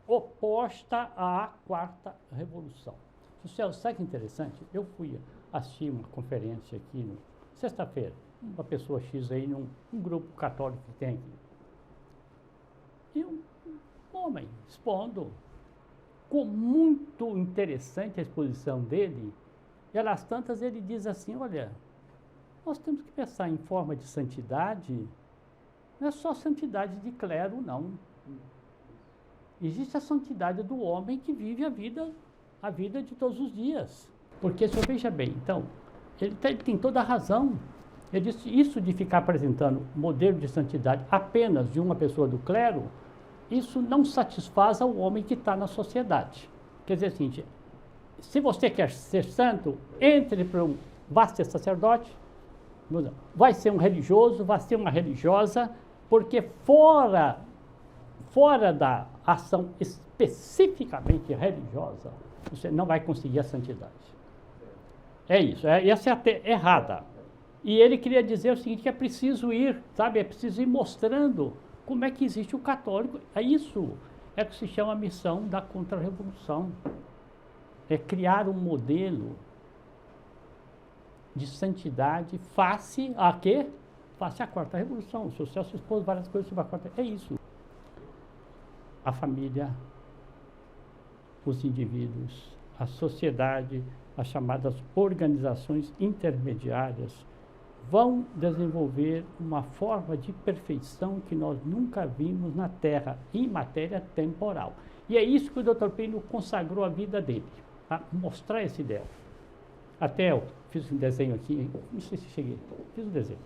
oposta à quarta revolução. Sabe que interessante? Eu fui assistir uma conferência aqui, sexta-feira, uma pessoa X aí, num grupo católico que tem aqui. E um homem expondo, com muito interessante a exposição dele, e às tantas ele diz assim, olha, nós temos que pensar em forma de santidade, não é só santidade de clero, não. Existe a santidade do homem que vive a vida de todos os dias. Porque, se eu veja bem, então, ele tem toda a razão. Ele disse, isso de ficar apresentando modelo de santidade apenas de uma pessoa do clero, isso não satisfaz ao homem que está na sociedade. Quer dizer assim, se você quer ser santo, vá ser sacerdote, vai ser um religioso, vai ser uma religiosa, porque fora da ação especificamente religiosa, você não vai conseguir a santidade. É isso, essa é até errada. E ele queria dizer o seguinte, que é preciso ir, sabe, é preciso ir mostrando como é que existe o católico. Isso é que se chama a missão da contra-revolução. É criar um modelo de santidade face a quê? Face à quarta revolução. O seu Celso expôs várias coisas sobre a quarta. É isso. A família, os indivíduos, a sociedade, as chamadas organizações intermediárias, vão desenvolver uma forma de perfeição que nós nunca vimos na Terra, em matéria temporal. E é isso que o Dr. Plínio consagrou a vida dele, a mostrar esse ideal. Até eu fiz um desenho aqui, não sei se cheguei, fiz um desenho,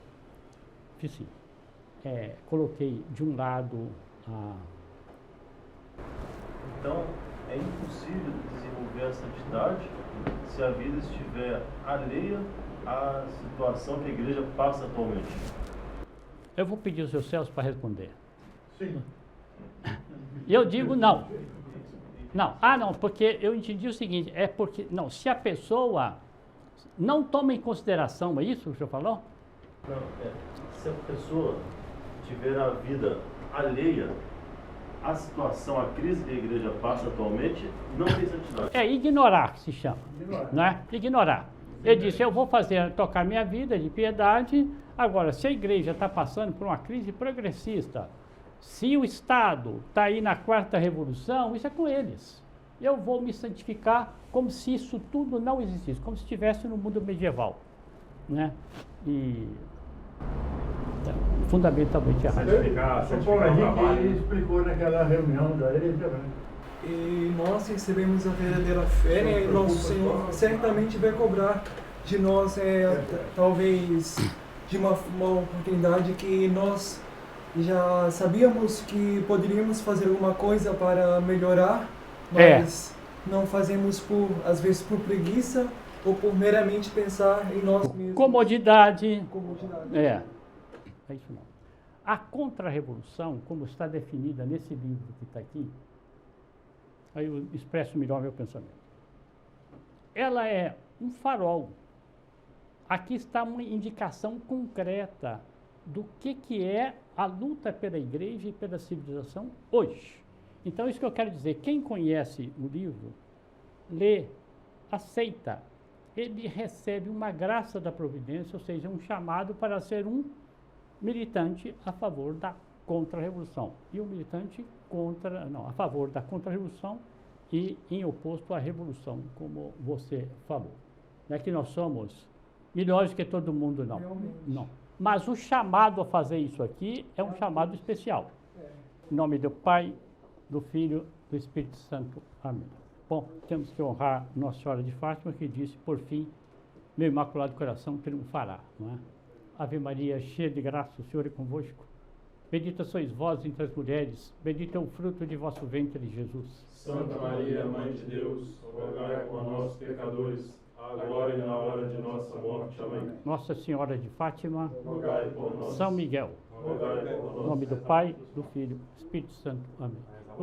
fiz sim. Coloquei de um lado a... Então, é impossível desenvolver a santidade se a vida estiver alheia à situação que a igreja passa atualmente. Eu vou pedir ao seu Celso para responder. Sim. Eu digo não. Não, porque eu entendi o seguinte, se a pessoa não toma em consideração, é isso que o senhor falou? Não, se a pessoa tiver a vida alheia à situação, à crise que a igreja passa atualmente, não tem santidade. É ignorar que se chama, não é? Ignorar. Ele disse, eu vou tocar minha vida de piedade. Agora, se a igreja está passando por uma crise progressista, se o Estado está aí na quarta revolução, isso é com eles. Eu vou me santificar como se isso tudo não existisse, como se estivesse no mundo medieval, né? E fundamentalmente errado. O Paulo Henrique ele explicou naquela reunião da igreja, né? E nós recebemos a verdadeira fé, né? E nosso Senhor certamente vai cobrar de nós, talvez, de uma oportunidade que nós já sabíamos que poderíamos fazer alguma coisa para melhorar, mas não fazemos, às vezes, por preguiça ou por meramente pensar em nós mesmos. Comodidade. É isso não. A contra-revolução, como está definida nesse livro que está aqui, aí eu expresso melhor meu pensamento. Ela é um farol. Aqui está uma indicação concreta do que é a luta pela igreja e pela civilização hoje. Então, isso que eu quero dizer, quem conhece o livro, lê, aceita, ele recebe uma graça da providência, ou seja, um chamado para ser um militante a favor da contra-revolução. E um militante a favor da contra-revolução e em oposto à revolução, como você falou. Não é que nós somos melhores que todo mundo, não. Realmente. Não. Mas o chamado a fazer isso aqui é um chamado especial. Em nome do Pai, do Filho, do Espírito Santo. Amém. Bom, temos que honrar Nossa Senhora de Fátima, que disse, por fim, meu imaculado coração triunfará. Não é? Ave Maria, cheia de graça, o Senhor é convosco. Bendita sois vós entre as mulheres, bendito é o fruto de vosso ventre, Jesus. Santa Maria, Mãe de Deus, rogai por nós, pecadores, agora e na hora de nossa morte. Amém. Nossa Senhora de Fátima, Rogai por nós. São Miguel, Rogai por nós. em nome do Pai, do Filho, do Espírito Santo. Amém.